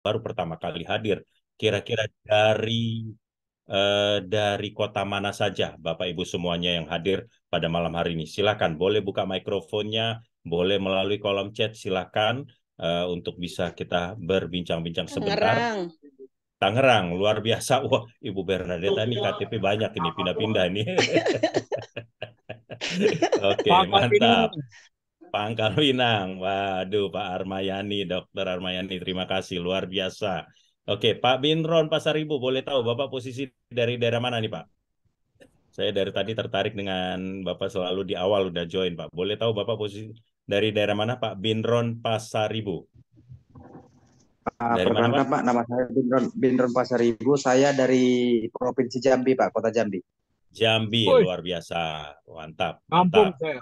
baru pertama kali hadir. Kira-kira dari kota mana saja Bapak Ibu semuanya yang hadir pada malam hari ini? Silakan, boleh buka mikrofonnya, boleh melalui kolom chat, silakan untuk bisa kita berbincang-bincang sebentar. Tangerang. Tangerang, luar biasa. Wah, Ibu Bernadetta ini KTP banyak ini, pindah-pindah ini. Oke, Pangkal mantap. Pinang. Pangkal Pinang. Waduh, Pak Armayani, Dokter Armayani, terima kasih, luar biasa. Oke, Pak Binron Pasaribu, boleh tahu Bapak posisi dari daerah mana nih, Pak? Saya dari tadi tertarik dengan Bapak selalu di awal udah join, Pak. Boleh tahu Bapak posisi dari daerah mana, Pak? Binron Pasaribu. Dari mana, Pak? Perkenalkan Pak, nama saya Bindron Pasaribu. Saya dari Provinsi Jambi Pak, Kota Jambi. Jambi, Woi, luar biasa. Mantap, kampung mantap. saya.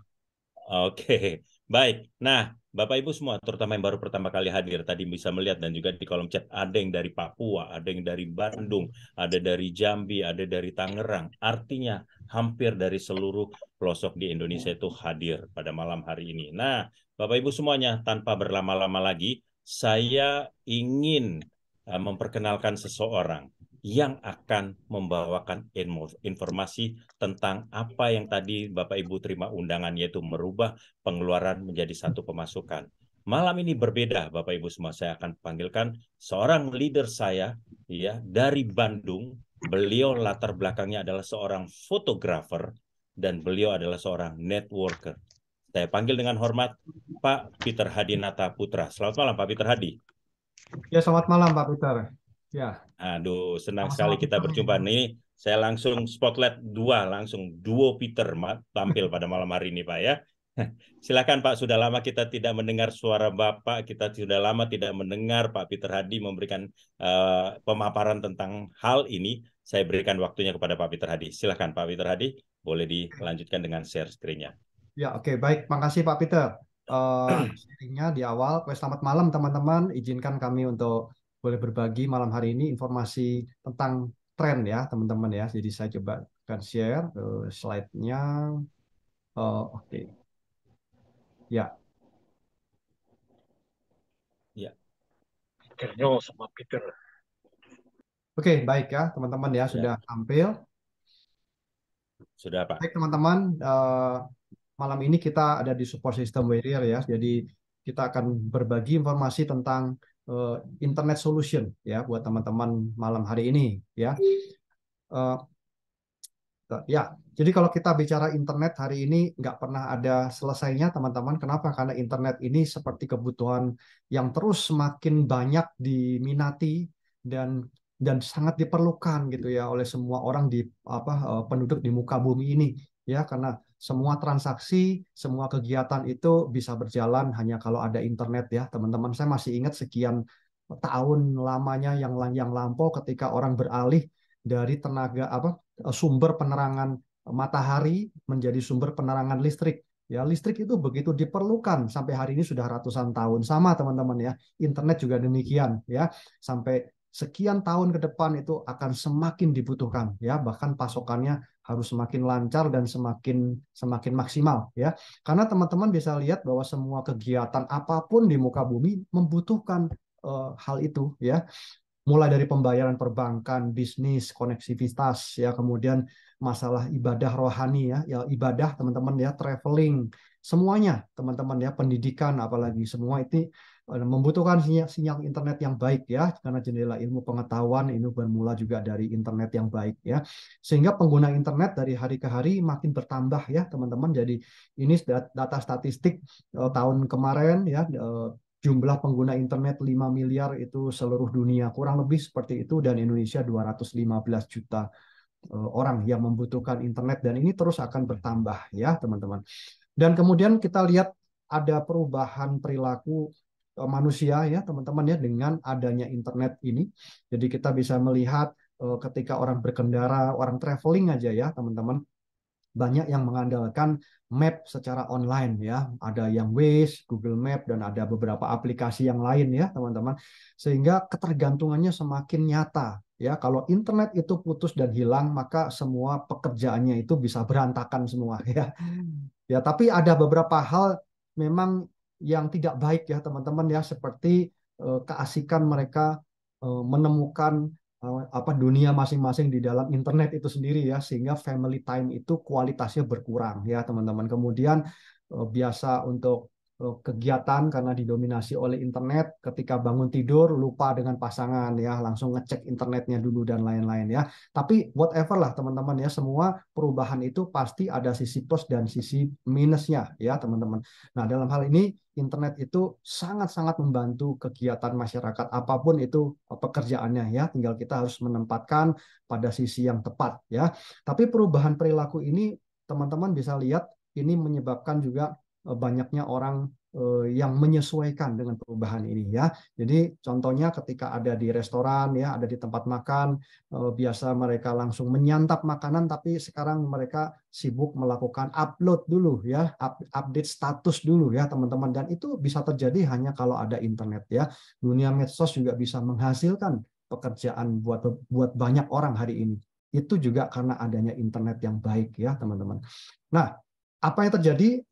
Oke, baik. Nah, Bapak Ibu semua, terutama yang baru pertama kali hadir, tadi bisa melihat dan juga di kolom chat, ada yang dari Papua, ada yang dari Bandung, ada dari Jambi, ada dari Tangerang. Artinya, hampir dari seluruh pelosok di Indonesia itu hadir pada malam hari ini. Nah, Bapak Ibu semuanya, tanpa berlama-lama lagi, saya ingin memperkenalkan seseorang yang akan membawakan informasi tentang apa yang tadi Bapak Ibu terima undangan, yaitu merubah pengeluaran menjadi satu pemasukan. Malam ini berbeda, Bapak Ibu semua. Saya akan panggilkan seorang leader saya ya dari Bandung. Beliau latar belakangnya adalah seorang fotografer dan beliau adalah seorang networker. Saya panggil dengan hormat Pak Peter Hadinata Putra. Selamat malam Pak Peter Hadi. Ya, selamat malam Pak Peter. Ya, Aduh, senang sama-sama sekali kita Peter. berjumpa nih. Saya langsung spotlight langsung duo Peter tampil pada malam hari ini, Pak ya. Silakan Pak, sudah lama kita tidak mendengar suara Bapak, kita sudah lama tidak mendengar Pak Peter Hadi memberikan pemaparan tentang hal ini. Saya berikan waktunya kepada Pak Peter Hadi. Silakan Pak Peter Hadi, boleh dilanjutkan dengan share screen-nya. Ya, oke, baik. Makasih Pak Peter. Sharingnya di awal. Selamat malam teman-teman. Izinkan kami untuk boleh berbagi malam hari ini informasi tentang tren ya teman-teman ya. Jadi saya coba akan share slide-nya. Oke. Ya, Ya, Peternya sama Peter. oke, baik ya teman-teman ya ya, sudah tampil. sudah Pak. Baik teman-teman, malam ini kita ada di support system warrior ya. Jadi kita akan berbagi informasi tentang eh, internet solution ya buat teman-teman malam hari ini ya. Eh, ya, jadi kalau kita bicara internet hari ini nggak pernah ada selesainya teman-teman. Kenapa? Karena internet ini seperti kebutuhan yang terus semakin banyak diminati dan sangat diperlukan gitu ya oleh semua orang di penduduk di muka bumi ini ya, karena semua transaksi, semua kegiatan itu bisa berjalan hanya kalau ada internet ya teman-teman. Saya masih ingat sekian tahun lamanya yang lampau ketika orang beralih dari tenaga sumber penerangan matahari menjadi sumber penerangan listrik. Ya, listrik itu begitu diperlukan sampai hari ini sudah ratusan tahun. Sama teman-teman ya. Internet juga demikian ya. Sampai sekian tahun ke depan itu akan semakin dibutuhkan ya. Bahkan pasokannya harus semakin lancar dan semakin semakin maksimal ya. Karena teman-teman bisa lihat bahwa semua kegiatan apapun di muka bumi membutuhkan hal itu ya, mulai dari pembayaran perbankan, bisnis, koneksivitas, ya, kemudian masalah ibadah rohani ya, ya ibadah teman-teman ya, traveling, semuanya teman-teman ya, pendidikan apalagi semua itu membutuhkan sinyal internet yang baik ya, karena jendela ilmu pengetahuan ini bermula juga dari internet yang baik ya, sehingga pengguna internet dari hari ke hari makin bertambah ya teman-teman. Jadi ini data statistik tahun kemarin ya, jumlah pengguna internet 5 miliar itu seluruh dunia, kurang lebih seperti itu, dan Indonesia 215 juta orang yang membutuhkan internet, dan ini terus akan bertambah ya teman-teman. Dan kemudian kita lihat ada perubahan perilaku manusia ya teman-teman ya dengan adanya internet ini. Jadi kita bisa melihat ketika orang berkendara, orang traveling aja ya teman-teman, banyak yang mengandalkan map secara online ya. Ada yang Waze, Google Map, dan ada beberapa aplikasi yang lain ya teman-teman. Sehingga ketergantungannya semakin nyata ya. Kalau internet itu putus dan hilang, maka semua pekerjaannya itu bisa berantakan semua ya. Ya, tapi ada beberapa hal memang yang tidak baik ya teman-teman ya, seperti keasikan mereka menemukan dunia masing-masing di dalam internet itu sendiri ya, sehingga family time itu kualitasnya berkurang ya teman-teman. Kemudian biasa untuk kegiatan karena didominasi oleh internet, ketika bangun tidur lupa dengan pasangan ya, langsung ngecek internetnya dulu dan lain-lain ya. Tapi whatever lah teman-teman ya, semua perubahan itu pasti ada sisi plus dan sisi minusnya ya teman-teman. Nah, dalam hal ini internet itu sangat-sangat membantu kegiatan masyarakat apapun itu pekerjaannya ya, tinggal kita harus menempatkan pada sisi yang tepat ya. Tapi perubahan perilaku ini teman-teman bisa lihat ini menyebabkan juga banyaknya orang yang menyesuaikan dengan perubahan ini ya. Jadi contohnya ketika ada di restoran ya, ada di tempat makan, biasa mereka langsung menyantap makanan, tapi sekarang mereka sibuk melakukan upload dulu ya, update status dulu ya teman-teman. Dan itu bisa terjadi hanya kalau ada internet ya. Dunia medsos juga bisa menghasilkan pekerjaan buat banyak orang hari ini. Itu juga karena adanya internet yang baik ya teman-teman. Nah, apa yang terjadi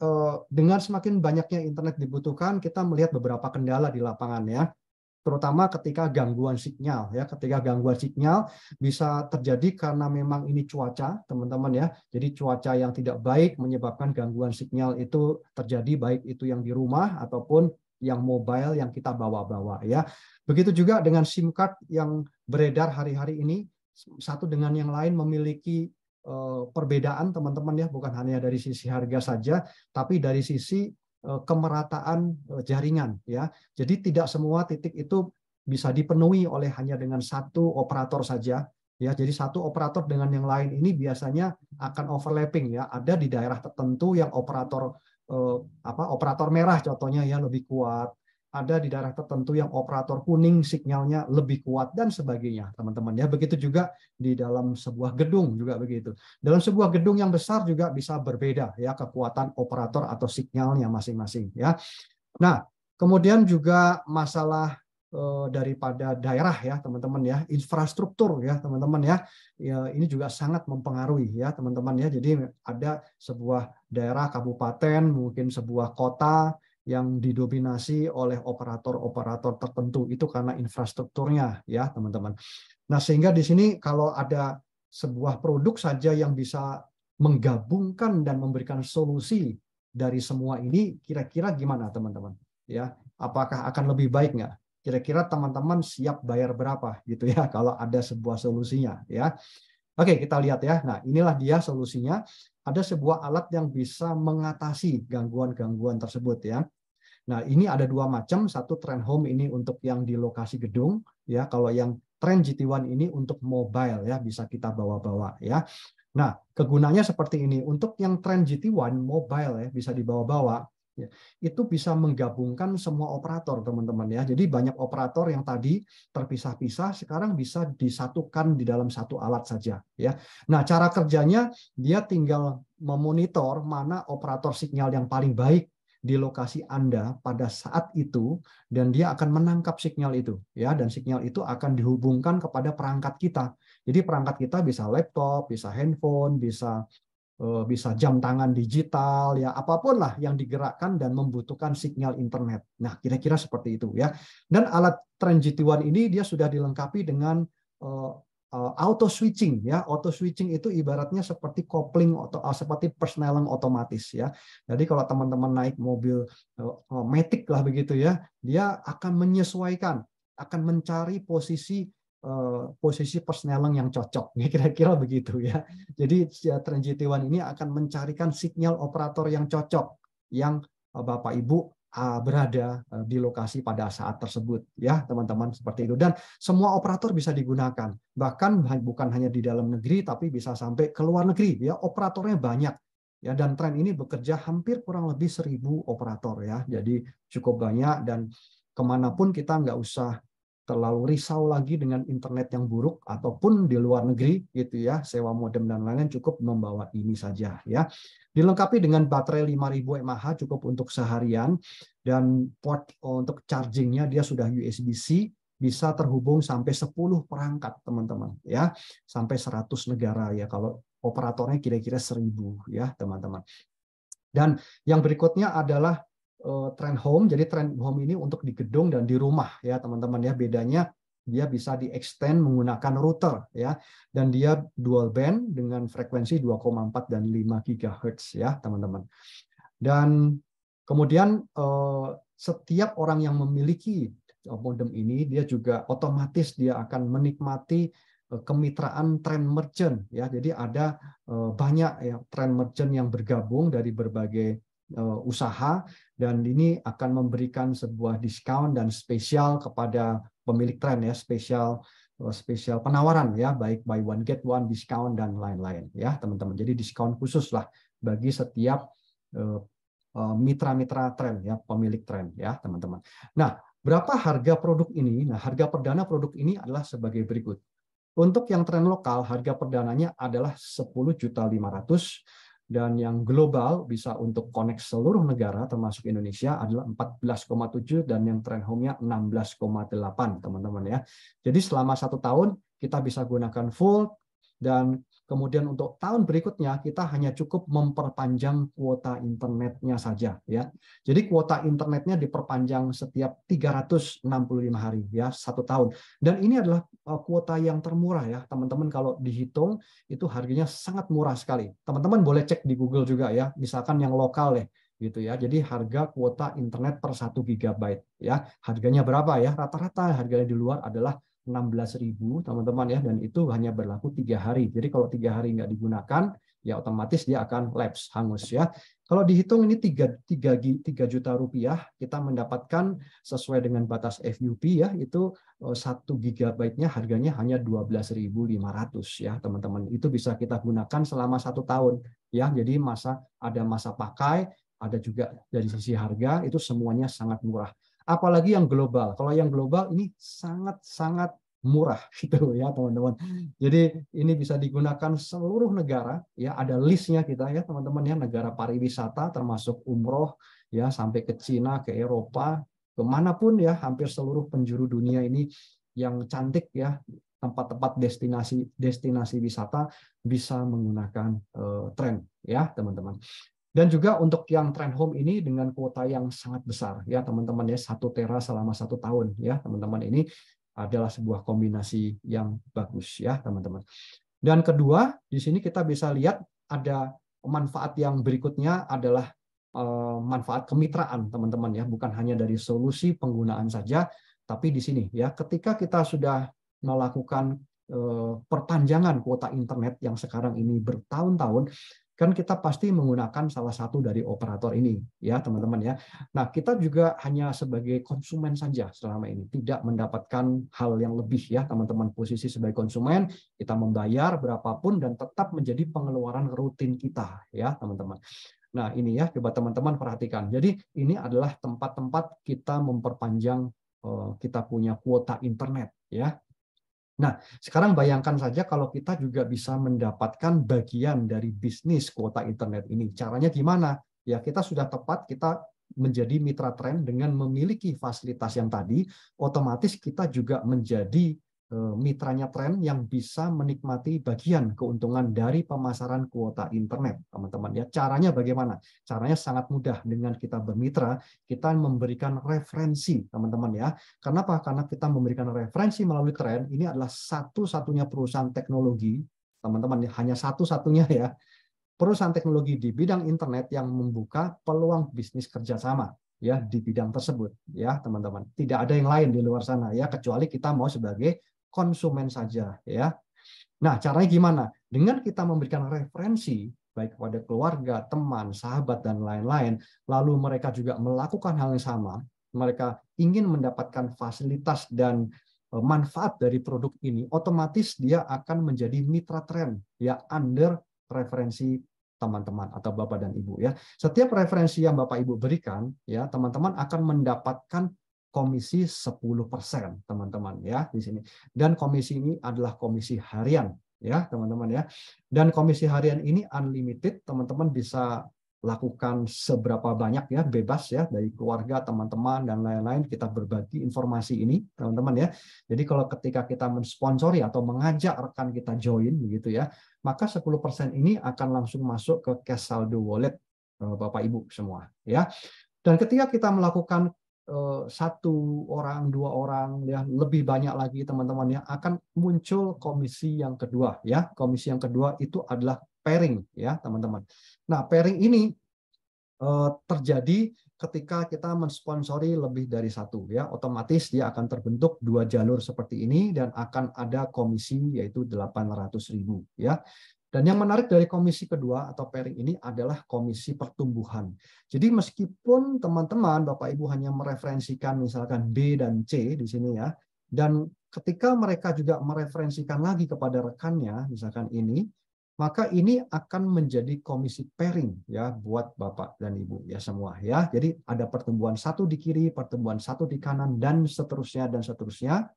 dengan semakin banyaknya internet dibutuhkan, kita melihat beberapa kendala di lapangan ya, terutama ketika gangguan sinyal ya. Ketika gangguan sinyal bisa terjadi karena memang ini cuaca teman-teman ya, jadi cuaca yang tidak baik menyebabkan gangguan sinyal itu terjadi, baik itu yang di rumah ataupun yang mobile yang kita bawa-bawa ya. Begitu juga dengan SIM card yang beredar hari-hari ini, satu dengan yang lain memiliki perbedaan teman-teman ya, bukan hanya dari sisi harga saja, tapi dari sisi kemerataan jaringan ya. Jadi tidak semua titik itu bisa dipenuhi oleh hanya dengan satu operator saja ya. Jadi satu operator dengan yang lain ini biasanya akan overlapping ya. Ada di daerah tertentu yang operator operator merah contohnya ya lebih kuat. Ada di daerah tertentu yang operator kuning sinyalnya lebih kuat dan sebagainya teman-teman ya. Begitu juga di dalam sebuah gedung juga begitu. Dalam sebuah gedung yang besar juga bisa berbeda ya kekuatan operator atau sinyalnya masing-masing ya. Nah, kemudian juga masalah daripada daerah ya teman-teman ya, infrastruktur ya teman-teman ya. Ya, ini juga sangat mempengaruhi ya teman-teman ya. Jadi ada sebuah daerah kabupaten, mungkin sebuah kota yang didominasi oleh operator-operator tertentu, itu karena infrastrukturnya ya teman-teman. Nah, sehingga di sini kalau ada sebuah produk saja yang bisa menggabungkan dan memberikan solusi dari semua ini, kira-kira gimana teman-teman? Ya, apakah akan lebih baik nggak? Kira-kira teman-teman siap bayar berapa gitu ya kalau ada sebuah solusinya ya. Oke, kita lihat ya. Nah, inilah dia solusinya. Ada sebuah alat yang bisa mengatasi gangguan-gangguan tersebut ya. Nah, ini ada dua macam. Satu Trend Home ini untuk yang di lokasi gedung ya. Kalau yang Trend GT1 ini untuk mobile ya, bisa kita bawa-bawa ya. Nah, kegunaannya seperti ini. Untuk yang Trend GT1 mobile ya, bisa dibawa-bawa. Ya, itu bisa menggabungkan semua operator teman-teman ya. Jadi banyak operator yang tadi terpisah-pisah sekarang bisa disatukan di dalam satu alat saja ya. Nah, cara kerjanya dia tinggal memonitor mana operator sinyal yang paling baik di lokasi Anda pada saat itu, dan dia akan menangkap sinyal itu ya, dan sinyal itu akan dihubungkan kepada perangkat kita. Jadi perangkat kita bisa laptop, bisa handphone, bisa jam tangan digital ya, apapun lah yang digerakkan dan membutuhkan sinyal internet. Nah, kira-kira seperti itu ya. Dan alat Trend GT1 ini dia sudah dilengkapi dengan auto switching ya. Auto switching itu ibaratnya seperti kopling atau seperti persneling otomatis ya. Jadi kalau teman-teman naik mobil Matic lah begitu ya, dia akan menyesuaikan, akan mencari posisi persneling yang cocok, kira-kira begitu ya. Jadi Trend GT1 ini akan mencarikan sinyal operator yang cocok, yang Bapak Ibu berada di lokasi pada saat tersebut ya teman-teman, seperti itu. Dan semua operator bisa digunakan, bahkan bukan hanya di dalam negeri tapi bisa sampai ke luar negeri ya, operatornya banyak ya. Dan Trend ini bekerja hampir kurang lebih 1.000 operator ya, jadi cukup banyak. Dan kemanapun kita nggak usah terlalu risau lagi dengan internet yang buruk, ataupun di luar negeri gitu ya, sewa modem dan lain-lain, cukup membawa ini saja ya. Dilengkapi dengan baterai 5.000 mAh cukup untuk seharian, dan port untuk chargingnya dia sudah USB-C, bisa terhubung sampai 10 perangkat teman-teman ya, sampai 100 negara ya, kalau operatornya kira-kira 1.000 ya teman-teman. Dan yang berikutnya adalah Trend Home. Jadi Trend Home ini untuk di gedung dan di rumah ya teman-teman ya. Bedanya dia bisa di-extend menggunakan router ya, dan dia dual band dengan frekuensi 2,4 dan 5 GHz ya, teman-teman. Dan kemudian setiap orang yang memiliki modem ini, dia juga otomatis dia akan menikmati kemitraan trend merchant ya. Jadi ada banyak ya trend merchant yang bergabung dari berbagai usaha, dan ini akan memberikan sebuah diskon dan spesial kepada pemilik tren ya, spesial penawaran ya, baik buy one get one, diskon dan lain-lain ya, teman-teman. Jadi diskon khusus lah bagi setiap mitra-mitra tren ya, pemilik tren ya, teman-teman. Nah, berapa harga produk ini? Nah, harga perdana produk ini adalah sebagai berikut. Untuk yang tren lokal, harga perdananya adalah 10.500.000, dan yang global bisa untuk connect seluruh negara termasuk Indonesia adalah 14,7, dan yang tren home-nya 16,8, teman-teman ya. Jadi selama 1 tahun kita bisa gunakan full, dan kemudian untuk tahun berikutnya kita hanya cukup memperpanjang kuota internetnya saja ya. Jadi kuota internetnya diperpanjang setiap 365 hari ya, 1 tahun. Dan ini adalah kuota yang termurah ya, teman-teman. Kalau dihitung itu harganya sangat murah sekali. Teman-teman boleh cek di Google juga ya, misalkan yang lokal ya gitu ya. Jadi harga kuota internet per 1 GB ya, harganya berapa ya? Rata-rata harganya di luar adalah 16.000, teman-teman ya, dan itu hanya berlaku 3 hari. Jadi kalau 3 hari nggak digunakan, ya otomatis dia akan lapse, hangus ya. Kalau dihitung ini 3 juta rupiah, kita mendapatkan sesuai dengan batas FUP ya, itu 1 GB-nya harganya hanya 12.500 ya, teman-teman. Itu bisa kita gunakan selama 1 tahun ya. Jadi ada masa pakai, ada juga dari sisi harga, itu semuanya sangat murah. Apalagi yang global. Kalau yang global ini sangat-sangat murah gitu ya, teman-teman. Jadi ini bisa digunakan seluruh negara ya, ada listnya kita ya, teman-teman ya, negara pariwisata termasuk umroh ya, sampai ke Cina, ke Eropa, kemanapun ya, hampir seluruh penjuru dunia ini yang cantik ya, tempat-tempat destinasi wisata bisa menggunakan tren ya, teman-teman. Dan juga untuk yang trend home ini dengan kuota yang sangat besar ya, teman-teman ya, 1 tera selama 1 tahun ya, teman-teman. Ini adalah sebuah kombinasi yang bagus ya, teman-teman. Dan kedua, di sini kita bisa lihat ada manfaat yang berikutnya adalah manfaat kemitraan, teman-teman ya, bukan hanya dari solusi penggunaan saja, tapi di sini ya, ketika kita sudah melakukan perpanjangan kuota internet yang sekarang ini bertahun-tahun, kan kita pasti menggunakan salah satu dari operator ini ya, teman-teman ya. Nah, kita juga hanya sebagai konsumen saja selama ini, tidak mendapatkan hal yang lebih ya, teman-teman. Posisi sebagai konsumen, kita membayar berapapun dan tetap menjadi pengeluaran rutin kita ya, teman-teman. Nah, ini ya, coba teman-teman perhatikan. Jadi ini adalah tempat-tempat kita memperpanjang kita punya kuota internet ya. Nah, sekarang bayangkan saja kalau kita juga bisa mendapatkan bagian dari bisnis kuota internet ini. Caranya gimana? Ya, kita sudah tepat, kita menjadi mitra tren dengan memiliki fasilitas yang tadi, otomatis kita juga menjadi mitranya tren yang bisa menikmati bagian keuntungan dari pemasaran kuota internet, teman-teman ya. Caranya bagaimana? Caranya sangat mudah. Dengan kita bermitra, kita memberikan referensi, teman-teman ya. Kenapa? Karena kita memberikan referensi melalui tren, ini adalah satu-satunya perusahaan teknologi, teman-teman, hanya satu-satunya ya, perusahaan teknologi di bidang internet yang membuka peluang bisnis kerjasama ya di bidang tersebut ya, teman-teman. Tidak ada yang lain di luar sana ya, kecuali kita mau sebagai konsumen saja ya. Nah, caranya gimana? Dengan kita memberikan referensi baik kepada keluarga, teman, sahabat dan lain-lain, lalu mereka juga melakukan hal yang sama, mereka ingin mendapatkan fasilitas dan manfaat dari produk ini, otomatis dia akan menjadi mitra tren ya, under referensi teman-teman atau Bapak dan Ibu ya. Setiap referensi yang Bapak Ibu berikan ya, teman-teman akan mendapatkan komisi 10%, teman-teman ya di sini. Dan komisi ini adalah komisi harian ya, teman-teman ya. Dan komisi harian ini unlimited, teman-teman bisa lakukan seberapa banyak ya, bebas ya, dari keluarga, teman-teman dan lain-lain, kita berbagi informasi ini, teman-teman ya. Jadi kalau ketika kita mensponsori atau mengajak rekan kita join begitu ya, maka 10% ini akan langsung masuk ke cash saldo wallet Bapak Ibu semua ya. Dan ketika kita melakukan satu orang, dua orang, ya lebih banyak lagi teman-teman ya, akan muncul komisi yang kedua ya. Komisi yang kedua itu adalah pairing ya teman-teman. Nah, pairing ini terjadi ketika kita mensponsori lebih dari satu ya, otomatis dia akan terbentuk dua jalur seperti ini dan akan ada komisi yaitu 800.000 ya. Dan yang menarik dari komisi kedua atau pairing ini adalah komisi pertumbuhan. Jadi meskipun teman-teman Bapak Ibu hanya mereferensikan misalkan B dan C di sini ya, dan ketika mereka juga mereferensikan lagi kepada rekannya misalkan ini, maka ini akan menjadi komisi pairing ya buat Bapak dan Ibu ya semua ya. Jadi ada pertumbuhan satu di kiri, pertumbuhan satu di kanan dan seterusnya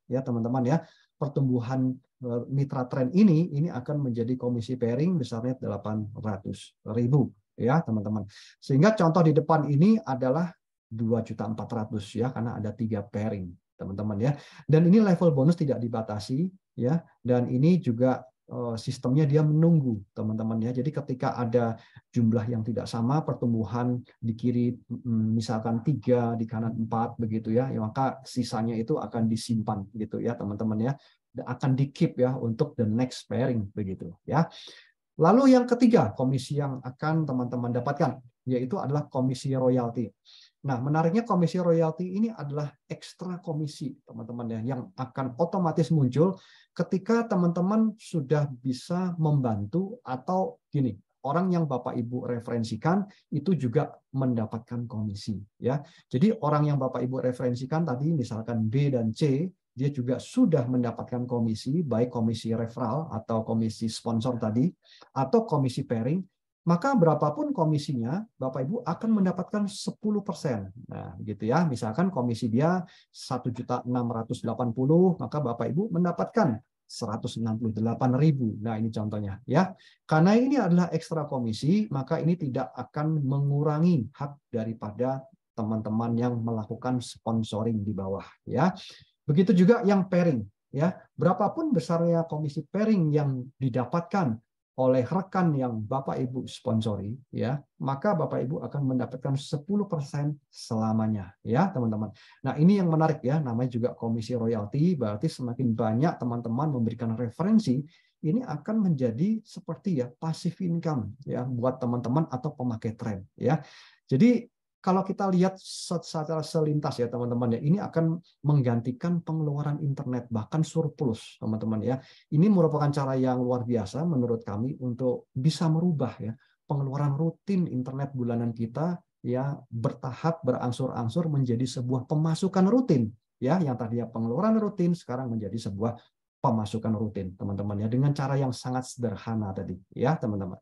ya teman-teman ya. Pertumbuhan mitra tren ini akan menjadi komisi pairing besarnya 800.000 ya teman-teman. Sehingga contoh di depan ini adalah 2.400.000 ya karena ada 3 pairing teman-teman ya. Dan ini level bonus tidak dibatasi ya, dan ini juga sistemnya dia menunggu teman-teman ya. Jadi ketika ada jumlah yang tidak sama, pertumbuhan di kiri misalkan 3, di kanan 4 begitu ya, maka sisanya itu akan disimpan gitu ya teman-teman ya, akan di keep ya untuk the next pairing begitu ya. Lalu yang ketiga komisi yang akan teman-teman dapatkan yaitu adalah komisi royalti. Nah, menariknya komisi royalti ini adalah ekstra komisi, teman-teman ya, yang akan otomatis muncul ketika teman-teman sudah bisa membantu atau gini, orang yang Bapak Ibu referensikan itu juga mendapatkan komisi ya. Jadi orang yang Bapak Ibu referensikan tadi misalkan B dan C, dia juga sudah mendapatkan komisi, baik komisi referral atau komisi sponsor tadi atau komisi pairing. Maka berapapun komisinya, Bapak Ibu akan mendapatkan 10%. Nah, gitu ya. Misalkan komisi dia 1.680.000, maka Bapak Ibu mendapatkan 168.000. Nah, ini contohnya ya. Karena ini adalah ekstra komisi, maka ini tidak akan mengurangi hak daripada teman-teman yang melakukan sponsoring di bawah ya. Begitu juga yang pairing ya. Berapapun besarnya komisi pairing yang didapatkan oleh rekan yang Bapak Ibu sponsori ya, maka Bapak Ibu akan mendapatkan 10% selamanya ya, teman-teman. Nah, ini yang menarik ya, namanya juga komisi royalti, berarti semakin banyak teman-teman memberikan referensi, ini akan menjadi seperti ya passive income ya buat teman-teman atau pemakai tren ya. Jadi kalau kita lihat secara selintas ya teman-teman ya, ini akan menggantikan pengeluaran internet bahkan surplus teman-teman ya. Ini merupakan cara yang luar biasa menurut kami untuk bisa merubah ya pengeluaran rutin internet bulanan kita ya bertahap berangsur-angsur menjadi sebuah pemasukan rutin ya, yang tadinya pengeluaran rutin sekarang menjadi sebuah pemasukan rutin teman-teman ya, dengan cara yang sangat sederhana tadi ya teman-teman.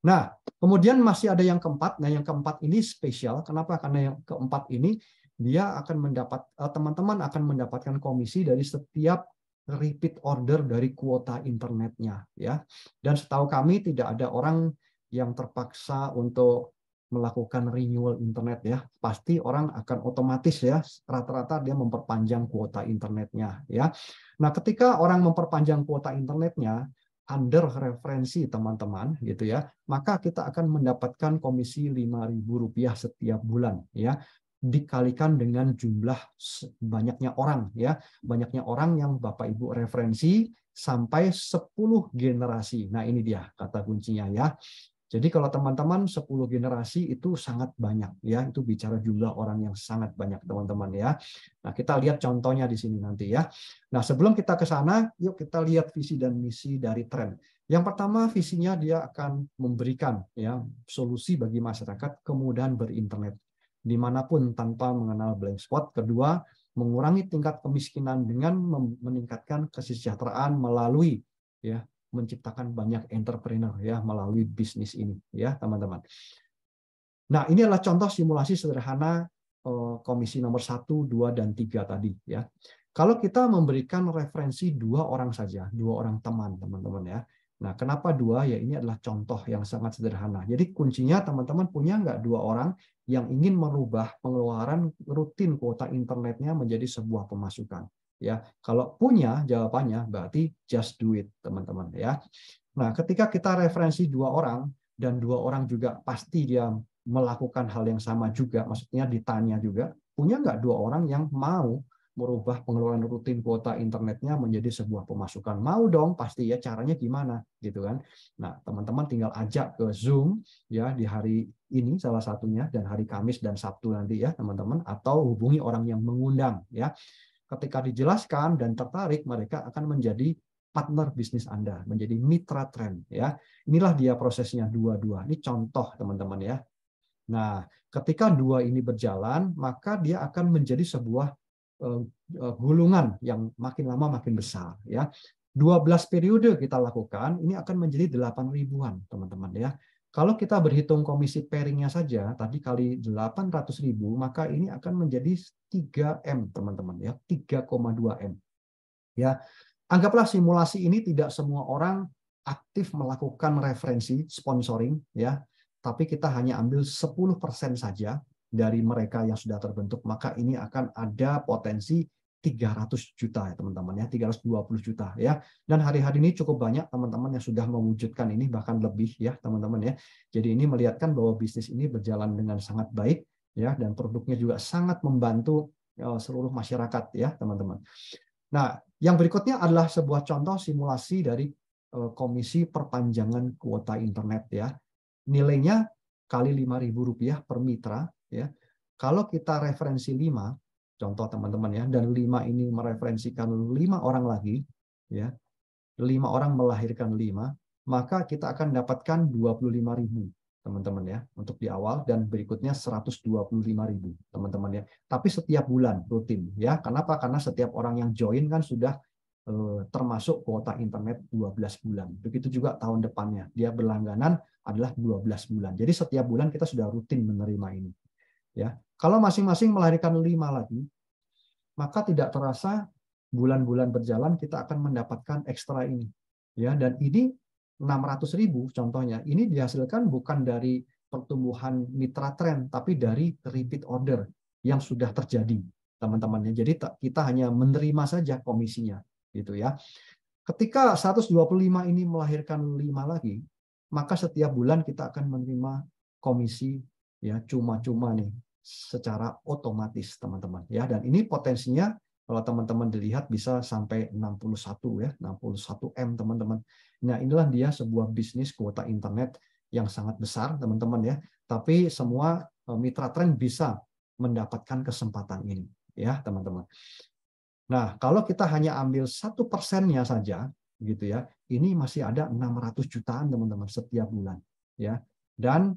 Nah, kemudian masih ada yang keempat. Nah, yang keempat ini spesial. Kenapa? Karena yang keempat ini dia akan teman-teman akan mendapatkan komisi dari setiap repeat order dari kuota internetnya, ya. Dan setahu kami tidak ada orang yang terpaksa untuk melakukan renewal internet ya. Pasti orang akan otomatis ya, rata-rata dia memperpanjang kuota internetnya, ya. Nah, ketika orang memperpanjang kuota internetnya under referensi teman-teman gitu ya, maka kita akan mendapatkan komisi Rp5.000 setiap bulan ya, dikalikan dengan jumlah banyaknya orang ya, banyaknya orang yang Bapak Ibu referensi sampai 10 generasi. Nah, ini dia kata kuncinya ya. Jadi kalau teman-teman 10 generasi itu sangat banyak ya, itu bicara jumlah orang yang sangat banyak teman-teman ya. Nah, kita lihat contohnya di sini nanti ya. Nah, sebelum kita ke sana, yuk kita lihat visi dan misi dari Tren. Yang pertama, visinya dia akan memberikan ya solusi bagi masyarakat kemudahan berinternet dimanapun tanpa mengenal blank spot. Kedua, mengurangi tingkat kemiskinan dengan meningkatkan kesejahteraan melalui ya menciptakan banyak entrepreneur ya melalui bisnis ini ya teman-teman. Nah, ini adalah contoh simulasi sederhana komisi nomor 1, 2, dan 3 tadi ya. Kalau kita memberikan referensi 2 orang saja, 2 orang teman-teman ya. Nah, kenapa 2? Ya ini adalah contoh yang sangat sederhana. Jadi kuncinya teman-teman punya nggak 2 orang yang ingin merubah pengeluaran rutin kuota internetnya menjadi sebuah pemasukan? Ya, kalau punya jawabannya berarti just do it teman-teman ya. Nah, ketika kita referensi 2 orang dan 2 orang juga pasti dia melakukan hal yang sama juga, maksudnya ditanya juga punya nggak 2 orang yang mau merubah pengeluaran rutin kuota internetnya menjadi sebuah pemasukan? Mau dong, pasti ya. Caranya gimana gitu kan? Nah, teman-teman tinggal ajak ke Zoom ya di hari ini salah satunya, dan hari Kamis dan Sabtu nanti ya teman-teman, atau hubungi orang yang mengundang ya. Ketika dijelaskan dan tertarik, mereka akan menjadi partner bisnis Anda, menjadi mitra tren ya. Inilah dia prosesnya dua-dua. Ini contoh teman-teman ya. Nah, ketika dua ini berjalan, maka dia akan menjadi sebuah gulungan yang makin lama makin besar ya. 12 periode kita lakukan, ini akan menjadi 8 ribuan teman-teman ya. Kalau kita berhitung komisi pairingnya saja tadi kali 800.000, maka ini akan menjadi 3M teman-teman ya, 3,2 M ya. Anggaplah simulasi ini tidak semua orang aktif melakukan referensi sponsoring ya, tapi kita hanya ambil 10% saja dari mereka yang sudah terbentuk, maka ini akan ada potensi 300 juta ya teman-teman ya, 320 juta ya. Dan hari-hari ini cukup banyak teman-teman yang sudah mewujudkan ini, bahkan lebih ya teman-teman ya. Jadi ini melihatkan bahwa bisnis ini berjalan dengan sangat baik ya, dan produknya juga sangat membantu seluruh masyarakat ya teman-teman. Nah, yang berikutnya adalah sebuah contoh simulasi dari komisi perpanjangan kuota internet ya. Nilainya kali Rp5.000 per mitra ya. Kalau kita referensi 5, contoh teman-teman ya, dan 5 ini mereferensikan 5 orang lagi ya. 5 orang melahirkan 5, maka kita akan dapatkan 25.000 teman-teman ya untuk di awal, dan berikutnya 125.000 teman-teman ya. Tapi setiap bulan rutin ya. Kenapa? Karena setiap orang yang join kan sudah termasuk kuota internet 12 bulan. Begitu juga tahun depannya. Dia berlangganan adalah 12 bulan. Jadi setiap bulan kita sudah rutin menerima ini. Ya. Kalau masing-masing melahirkan 5 lagi, maka tidak terasa bulan-bulan berjalan kita akan mendapatkan ekstra ini. Ya, dan ini 600.000 contohnya. Ini dihasilkan bukan dari pertumbuhan mitra tren, tapi dari repeat order yang sudah terjadi, teman-temannya. Jadi kita hanya menerima saja komisinya, gitu ya. Ketika 125 ini melahirkan 5 lagi, maka setiap bulan kita akan menerima komisi ya cuma-cuma nih secara otomatis teman-teman ya. Dan ini potensinya kalau teman-teman dilihat bisa sampai 61 ya, 61 M teman-teman. Nah, inilah dia sebuah bisnis kuota internet yang sangat besar teman-teman ya. Tapi semua mitra tren bisa mendapatkan kesempatan ini ya teman-teman. Nah, kalau kita hanya ambil 1%-nya saja gitu ya, ini masih ada 600 jutaan teman-teman setiap bulan ya. Dan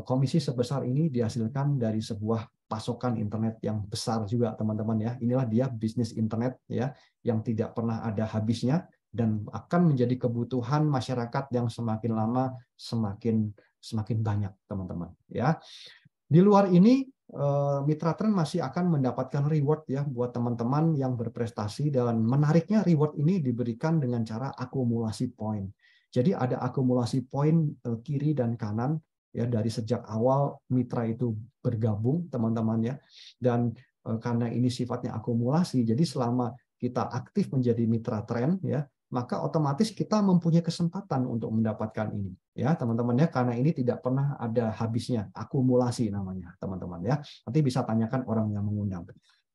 komisi sebesar ini dihasilkan dari sebuah pasokan internet yang besar juga teman-teman ya. Inilah dia bisnis internet ya yang tidak pernah ada habisnya dan akan menjadi kebutuhan masyarakat yang semakin lama semakin banyak teman-teman ya. Di luar ini mitra tren masih akan mendapatkan reward ya buat teman-teman yang berprestasi, dan menariknya reward ini diberikan dengan cara akumulasi poin. Jadi ada akumulasi poin kiri dan kanan ya dari sejak awal mitra itu bergabung teman-teman ya. Dan karena ini sifatnya akumulasi, jadi selama kita aktif menjadi mitra tren ya, maka otomatis kita mempunyai kesempatan untuk mendapatkan ini ya teman-teman ya, karena ini tidak pernah ada habisnya, akumulasi namanya teman-teman ya. Nanti bisa tanyakan orang yang mengundang.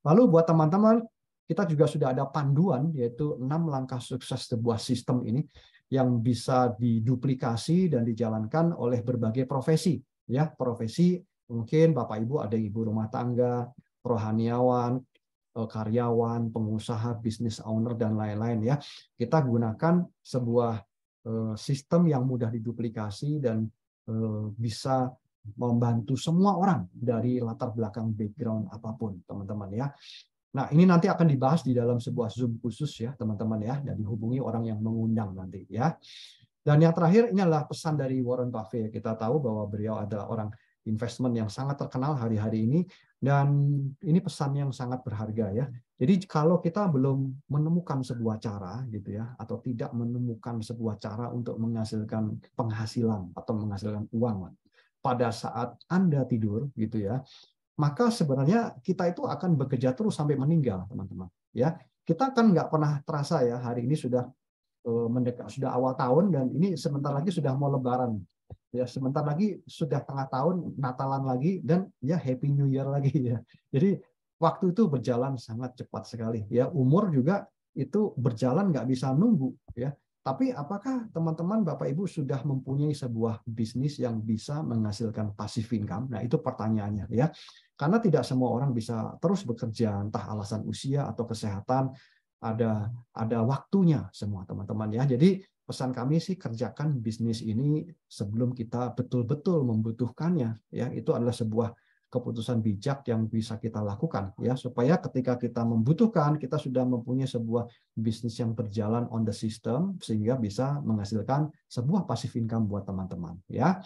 Lalu buat teman-teman, kita juga sudah ada panduan yaitu 6 langkah sukses sebuah sistem ini yang bisa diduplikasi dan dijalankan oleh berbagai profesi ya. Profesi mungkin Bapak Ibu ada ibu rumah tangga, rohaniawan, karyawan, pengusaha, business owner dan lain-lain ya. Kita gunakan sebuah sistem yang mudah diduplikasi dan bisa membantu semua orang dari latar belakang background apapun teman-teman ya. Nah, ini nanti akan dibahas di dalam sebuah Zoom khusus ya, teman-teman ya, dan dihubungi orang yang mengundang nanti ya. Dan yang terakhir, ini adalah pesan dari Warren Buffett. Kita tahu bahwa beliau adalah orang investment yang sangat terkenal hari-hari ini, dan ini pesan yang sangat berharga ya. Jadi kalau kita belum menemukan sebuah cara gitu ya, atau tidak menemukan sebuah cara untuk menghasilkan penghasilan atau menghasilkan uang pada saat Anda tidur gitu ya, maka sebenarnya kita itu akan bekerja terus sampai meninggal, teman-teman. Ya, kita kan nggak pernah terasa ya, hari ini sudah mendekat, sudah awal tahun dan ini sebentar lagi sudah mau Lebaran, Ya, sebentar lagi sudah tengah tahun, Natalan lagi, dan ya Happy New Year lagi ya. Jadi waktu itu berjalan sangat cepat sekali. Ya, umur juga itu berjalan nggak bisa nunggu ya. Tapi apakah teman-teman Bapak Ibu sudah mempunyai sebuah bisnis yang bisa menghasilkan passive income? Nah, itu pertanyaannya ya. Karena tidak semua orang bisa terus bekerja, entah alasan usia atau kesehatan, ada waktunya semua teman-teman ya. Jadi pesan kami sih kerjakan bisnis ini sebelum kita betul-betul membutuhkannya ya. Itu adalah sebuah keputusan bijak yang bisa kita lakukan ya, supaya ketika kita membutuhkan kita sudah mempunyai sebuah bisnis yang berjalan on the system sehingga bisa menghasilkan sebuah passive income buat teman-teman ya.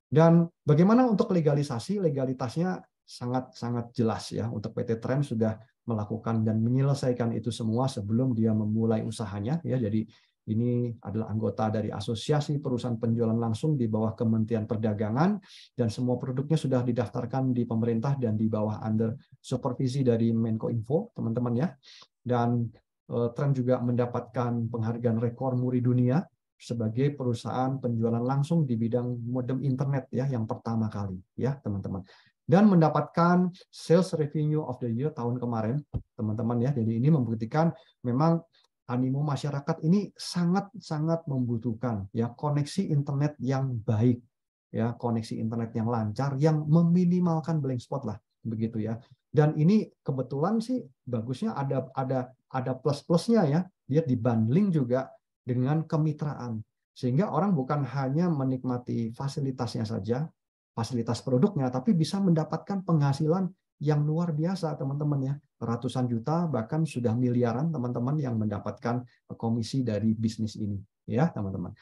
Dan bagaimana untuk legalisasi? Legalitasnya sangat-sangat jelas ya. Untuk PT Trend sudah melakukan dan menyelesaikan itu semua sebelum dia memulai usahanya ya. Jadi ini adalah anggota dari Asosiasi Perusahaan Penjualan Langsung di bawah Kementerian Perdagangan, dan semua produknya sudah didaftarkan di pemerintah dan di bawah under supervisi dari Menkominfo, teman-teman ya. Dan Trend juga mendapatkan penghargaan rekor muri dunia sebagai perusahaan penjualan langsung di bidang modem internet ya yang pertama kali ya teman-teman, dan mendapatkan sales revenue of the year tahun kemarin teman-teman ya. Jadi ini membuktikan memang animo masyarakat ini sangat-sangat membutuhkan ya koneksi internet yang baik ya, koneksi internet yang lancar yang meminimalkan blank spot lah begitu ya. Dan ini kebetulan sih bagusnya ada plus-plusnya ya, dia dibundling juga dengan kemitraan, sehingga orang bukan hanya menikmati fasilitasnya saja, fasilitas produknya, tapi bisa mendapatkan penghasilan yang luar biasa teman-teman ya, ratusan juta bahkan sudah miliaran teman-teman yang mendapatkan komisi dari bisnis ini ya teman-teman.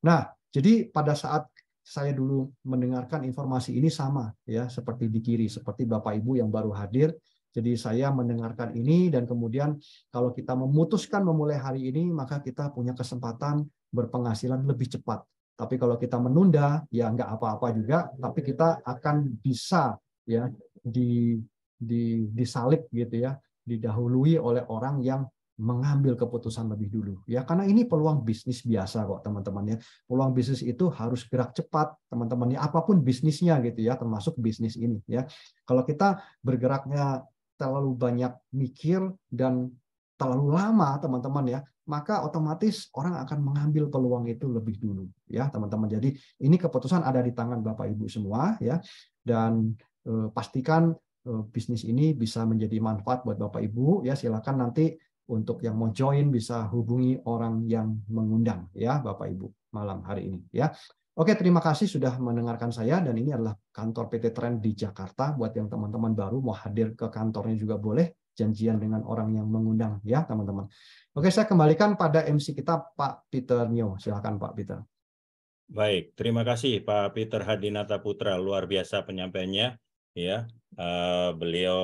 Nah, jadi pada saat saya dulu mendengarkan informasi ini sama ya seperti di kiri, seperti Bapak Ibu yang baru hadir. Jadi saya mendengarkan ini dan kemudian kalau kita memutuskan memulai hari ini, maka kita punya kesempatan berpenghasilan lebih cepat. Tapi kalau kita menunda, ya nggak apa-apa juga, tapi kita akan bisa ya disalib gitu ya, didahului oleh orang yang mengambil keputusan lebih dulu ya, karena ini peluang bisnis biasa kok teman-teman ya. Peluang bisnis itu harus gerak cepat teman-teman ya, apapun bisnisnya gitu ya, termasuk bisnis ini ya. Kalau kita bergeraknya terlalu banyak mikir dan terlalu lama teman-teman ya, maka otomatis orang akan mengambil peluang itu lebih dulu ya teman-teman. Jadi ini keputusan ada di tangan Bapak Ibu semua ya, dan pastikan bisnis ini bisa menjadi manfaat buat Bapak Ibu ya. Silakan nanti untuk yang mau join bisa hubungi orang yang mengundang ya Bapak Ibu malam hari ini ya. Oke, terima kasih sudah mendengarkan saya, dan ini adalah kantor PT Trend di Jakarta. Buat yang teman-teman baru mau hadir ke kantornya juga boleh, janjian dengan orang yang mengundang ya teman-teman. Oke, saya kembalikan pada MC kita Pak Peter Nyo. Silakan Pak Peter. Baik, terima kasih Pak Peter Hadinata Putra, luar biasa penyampaiannya ya. Beliau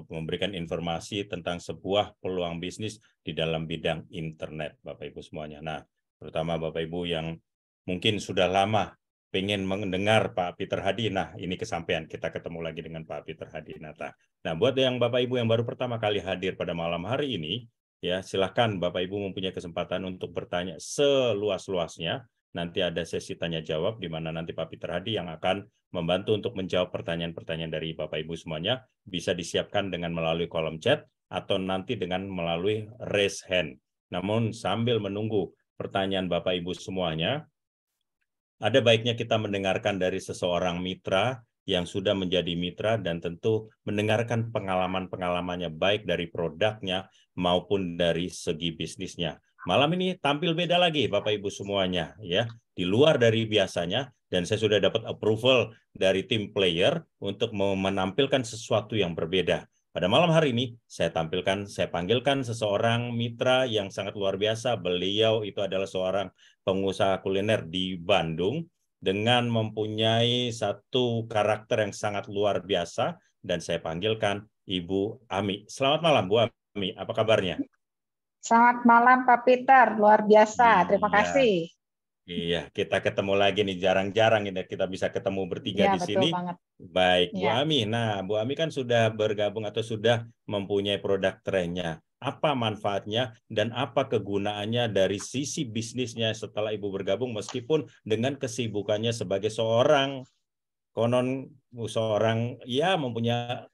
memberikan informasi tentang sebuah peluang bisnis di dalam bidang internet, Bapak Ibu semuanya. Nah, terutama Bapak Ibu yang mungkin sudah lama pengen mendengar Pak Peter Hadi, nah ini kesampaian, kita ketemu lagi dengan Pak Peter Hadinata. Nah, buat yang Bapak Ibu yang baru pertama kali hadir pada malam hari ini, ya silahkan Bapak Ibu mempunyai kesempatan untuk bertanya seluas-luasnya. Nanti ada sesi tanya jawab di mana nanti Pak Peter Hadi yang akan membantu untuk menjawab pertanyaan-pertanyaan dari Bapak Ibu semuanya. Bisa disiapkan dengan melalui kolom chat atau nanti dengan melalui raise hand. Namun sambil menunggu pertanyaan Bapak Ibu semuanya, ada baiknya kita mendengarkan dari seseorang mitra yang sudah menjadi mitra dan tentu mendengarkan pengalaman-pengalamannya baik dari produknya maupun dari segi bisnisnya. Malam ini tampil beda lagi Bapak Ibu semuanya ya, di luar dari biasanya, dan saya sudah dapat approval dari tim player untuk menampilkan sesuatu yang berbeda. Pada malam hari ini saya panggilkan seseorang mitra yang sangat luar biasa. Beliau itu adalah seorang pengusaha kuliner di Bandung dengan mempunyai satu karakter yang sangat luar biasa, dan saya panggilkan Ibu Ami. Selamat malam Bu Ami, apa kabarnya? Selamat malam Pak Peter, luar biasa. Terima kasih. Iya, kita ketemu lagi nih, jarang-jarang kita bisa ketemu bertiga di betul sini. Banget. Baik, Bu Ami. Nah, Bu Ami kan sudah bergabung atau sudah mempunyai produk trennya. apa manfaatnya dan apa kegunaannya dari sisi bisnisnya setelah Ibu bergabung, meskipun dengan kesibukannya sebagai seorang ya mempunyai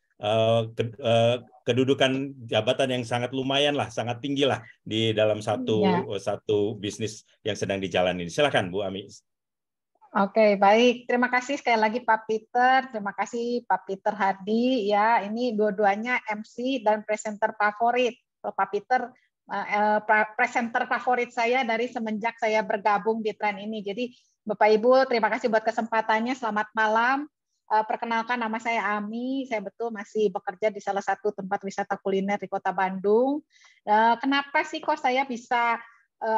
kedudukan jabatan yang sangat lumayan lah, sangat tinggi lah di dalam satu bisnis yang sedang dijalani. Silakan Bu Ami. Oke, baik. Terima kasih sekali lagi Pak Peter. Terima kasih Pak Peter Hadi. Ya, ini dua-duanya MC dan presenter favorit. Kalau Pak Peter, presenter favorit saya dari semenjak saya bergabung di tren ini. Jadi, Bapak Ibu, terima kasih buat kesempatannya. Selamat malam. Perkenalkan, nama saya Ami. Saya betul masih bekerja di salah satu tempat wisata kuliner di Kota Bandung. Kenapa sih kok saya bisa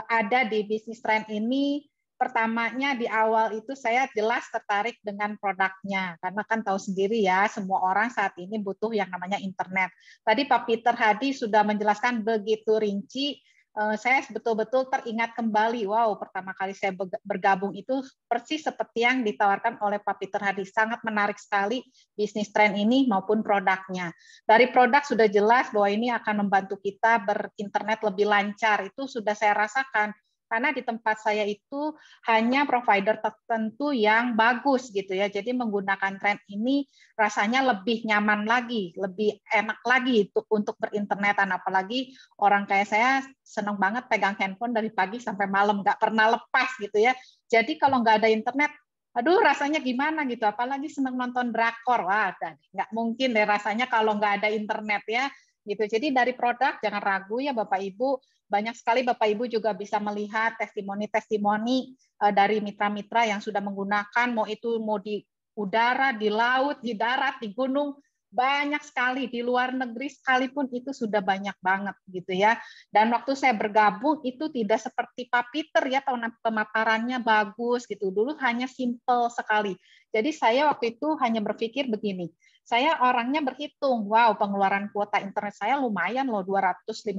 ada di bisnis tren ini? Pertamanya di awal itu saya jelas tertarik dengan produknya, karena kan tahu sendiri ya, semua orang saat ini butuh yang namanya internet. Tadi Pak Peter Hadi sudah menjelaskan begitu rinci, saya betul-betul teringat kembali, wow, pertama kali saya bergabung itu persis seperti yang ditawarkan oleh Pak Peter Hadi, sangat menarik sekali bisnis tren ini maupun produknya. Dari produk sudah jelas bahwa ini akan membantu kita berinternet lebih lancar, itu sudah saya rasakan. Karena di tempat saya itu hanya provider tertentu yang bagus gitu ya. Jadi menggunakan tren ini rasanya lebih nyaman lagi, lebih enak lagi untuk berinternetan. Apalagi orang kayak saya senang banget pegang handphone dari pagi sampai malam, nggak pernah lepas gitu ya. Jadi kalau nggak ada internet, aduh rasanya gimana gitu. Apalagi senang nonton drakor, wah nggak mungkin deh rasanya kalau nggak ada internet ya. Gitu. Jadi dari produk jangan ragu ya Bapak Ibu, banyak sekali Bapak Ibu juga bisa melihat testimoni-testimoni dari mitra-mitra yang sudah menggunakan, mau di udara, di laut, di darat, di gunung, banyak sekali, di luar negeri sekalipun itu sudah banyak banget gitu ya. Dan waktu saya bergabung itu tidak seperti Pak Peter ya, pemaparannya bagus gitu. Dulu hanya simple sekali. Jadi saya waktu itu hanya berpikir begini, saya orangnya berhitung, wow pengeluaran kuota internet saya lumayan loh, 250.000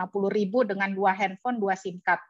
dengan 2 handphone, 2 SIM card.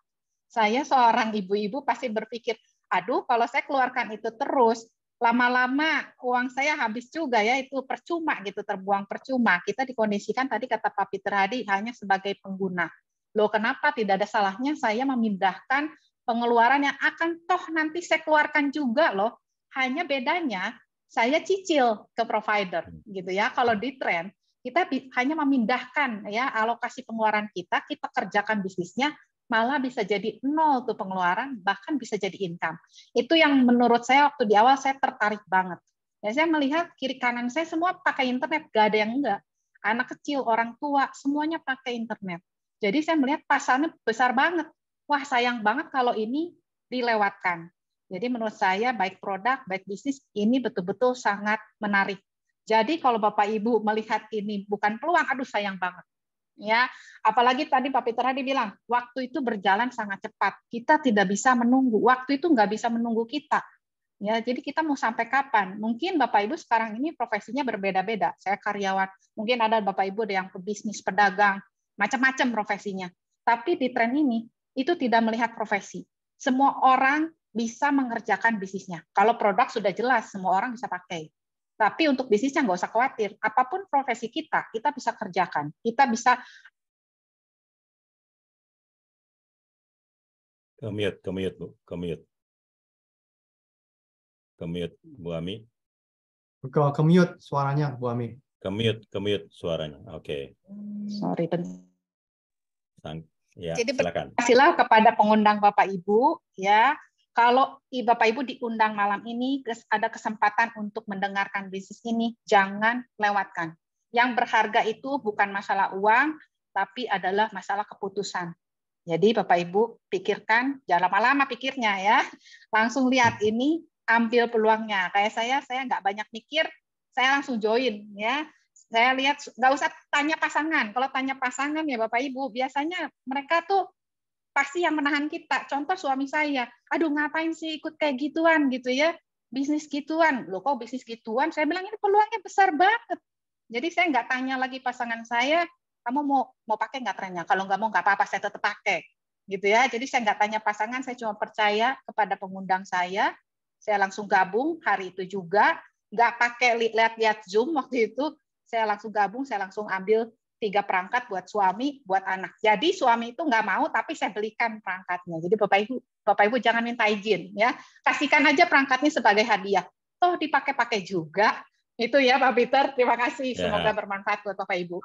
Saya seorang ibu-ibu pasti berpikir, aduh kalau saya keluarkan itu terus, lama-lama uang saya habis juga ya, itu percuma gitu, terbuang percuma. Kita dikondisikan tadi kata Pak Peter Hadi hanya sebagai pengguna. Loh kenapa tidak ada salahnya saya memindahkan pengeluaran yang akan toh nanti saya keluarkan juga loh. Hanya bedanya saya cicil ke provider gitu ya. Kalau di tren kita hanya memindahkan ya alokasi pengeluaran kita kerjakan bisnisnya, malah bisa jadi nol tuh pengeluaran, bahkan bisa jadi income. Itu yang menurut saya waktu di awal saya tertarik banget. Ya, saya melihat kiri kanan saya semua pakai internet, gak ada yang enggak. Anak kecil, orang tua, semuanya pakai internet. Jadi saya melihat pasarnya besar banget. Wah sayang banget kalau ini dilewatkan. Jadi menurut saya baik produk, baik bisnis ini betul-betul sangat menarik. Jadi kalau Bapak Ibu melihat ini bukan peluang, aduh sayang banget. Ya, apalagi tadi Pak Peter Hadi bilang, waktu itu berjalan sangat cepat. Kita tidak bisa menunggu. Waktu itu nggak bisa menunggu kita. Ya, jadi kita mau sampai kapan? Mungkin Bapak Ibu sekarang ini profesinya berbeda-beda. Saya karyawan, mungkin ada Bapak Ibu yang pebisnis, pedagang, macam-macam profesinya. Tapi di tren ini itu tidak melihat profesi. Semua orang bisa mengerjakan bisnisnya. Kalau produk sudah jelas, semua orang bisa pakai. Tapi untuk bisnisnya nggak usah khawatir. Apapun profesi kita bisa kerjakan. Kita bisa Ke mute Bu, Bu Ami. Ke mute suaranya Bu Ami. Ke mute suaranya. Oke. Sorry. Ya, jadi silakan. Kasihlah kepada pengundang Bapak Ibu ya. Kalau Bapak Ibu diundang malam ini, ada kesempatan untuk mendengarkan bisnis ini, jangan lewatkan. Yang berharga itu bukan masalah uang, tapi adalah masalah keputusan. Jadi Bapak Ibu pikirkan, jangan lama-lama pikirnya ya. Langsung lihat ini, ambil peluangnya. Kayak saya nggak banyak mikir, saya langsung join ya. Saya lihat, nggak usah tanya pasangan. Kalau tanya pasangan ya Bapak Ibu, biasanya mereka tuh pasti yang menahan kita. Contoh suami saya, aduh ngapain sih ikut kayak gituan gitu ya, bisnis gituan. Loh kok bisnis gituan? Saya bilang ini peluangnya besar banget. Jadi saya nggak tanya lagi pasangan saya, kamu mau pakai nggak trennya? Kalau nggak mau nggak apa-apa, saya tetap pakai. Gitu ya. Jadi saya nggak tanya pasangan, saya cuma percaya kepada pengundang saya langsung gabung hari itu juga, nggak pakai lihat-lihat Zoom waktu itu, saya langsung gabung, saya langsung ambil 3 perangkat buat suami, buat anak. Jadi suami itu nggak mau, tapi saya belikan perangkatnya. Jadi Bapak Ibu jangan minta izin, ya. Kasihkan aja perangkatnya sebagai hadiah. Toh dipakai-pakai juga. Itu ya Pak Peter. Terima kasih. Semoga Ya. bermanfaat buat Bapak Ibu.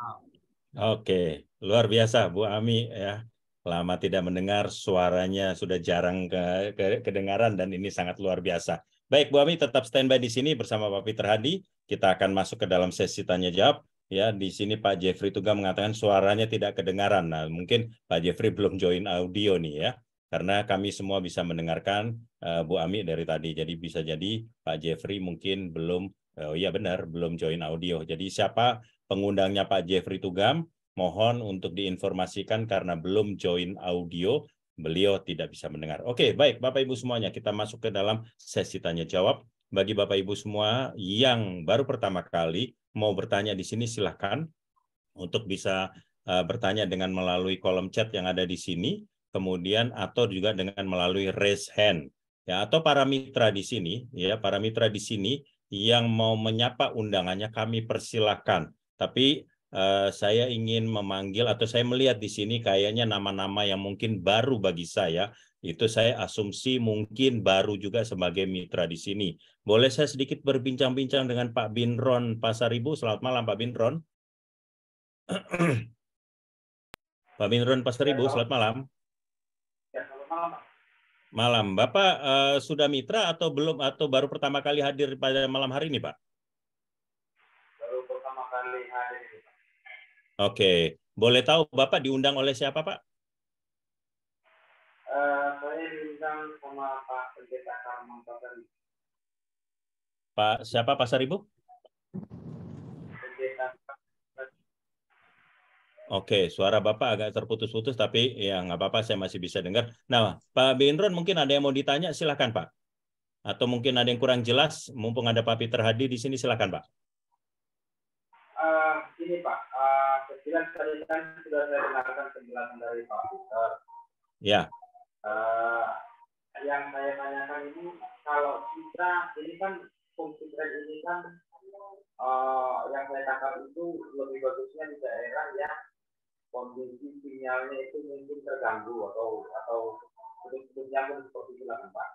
Oke, luar biasa Bu Ami ya. Lama tidak mendengar, suaranya sudah jarang kedengaran dan ini sangat luar biasa. Baik Bu Ami, tetap standby di sini bersama Pak Peter Hadi. Kita akan masuk ke dalam sesi tanya jawab. Ya, di sini Pak Jeffrey juga mengatakan suaranya tidak kedengaran. Nah, mungkin Pak Jeffrey belum join audio nih ya. Karena kami semua bisa mendengarkan Bu Ami dari tadi. Jadi bisa jadi Pak Jeffrey mungkin belum, oh iya benar, belum join audio. Jadi siapa pengundangnya Pak Jeffrey Tugam, mohon untuk diinformasikan karena belum join audio, beliau tidak bisa mendengar. Oke, baik Bapak Ibu semuanya, kita masuk ke dalam sesi tanya jawab. Bagi Bapak Ibu semua yang baru pertama kali mau bertanya di sini, silahkan untuk bisa bertanya dengan melalui kolom chat yang ada di sini, kemudian atau juga dengan melalui raise hand. Ya, atau para mitra di sini, ya, para mitra di sini yang mau menyapa undangannya kami persilahkan. Tapi saya ingin memanggil atau saya melihat di sini kayaknya nama-nama yang mungkin baru bagi saya. Itu saya asumsi mungkin baru juga sebagai mitra di sini. Boleh saya sedikit berbincang-bincang dengan Pak Binron Pasaribu? Selamat malam Pak Binron. Pak Binron Pasaribu, selamat malam. Ya, selamat malam, Pak. Malam. Bapak sudah mitra atau belum atau baru pertama kali hadir pada malam hari ini, Pak? Baru pertama kali hadir ini, Pak. Oke. Boleh tahu Bapak diundang oleh siapa, Pak? Saya diundang sama Pak Pendeta Karman Pasaribu. Pak siapa Pasaribu? Pendeta. Oke, suara Bapak agak terputus-putus, tapi ya nggak apa-apa, saya masih bisa dengar. Nah, Pak Binron mungkin ada yang mau ditanya, silakan Pak. Atau mungkin ada yang kurang jelas, mumpung ada Pak Peter Hadi di sini, silakan Pak. Ini Pak, sekilas tadi kan sudah saya dengarkan penjelasan dari Pak Peter. Ya. Yang saya tanyakan ini, kalau kita, ini kan fungsi trade ini kan, yang saya tangkap itu lebih bagusnya di daerah yang kondisi sinyalnya itu mungkin terganggu atau putus-putusnya pun seperti itu lah Pak.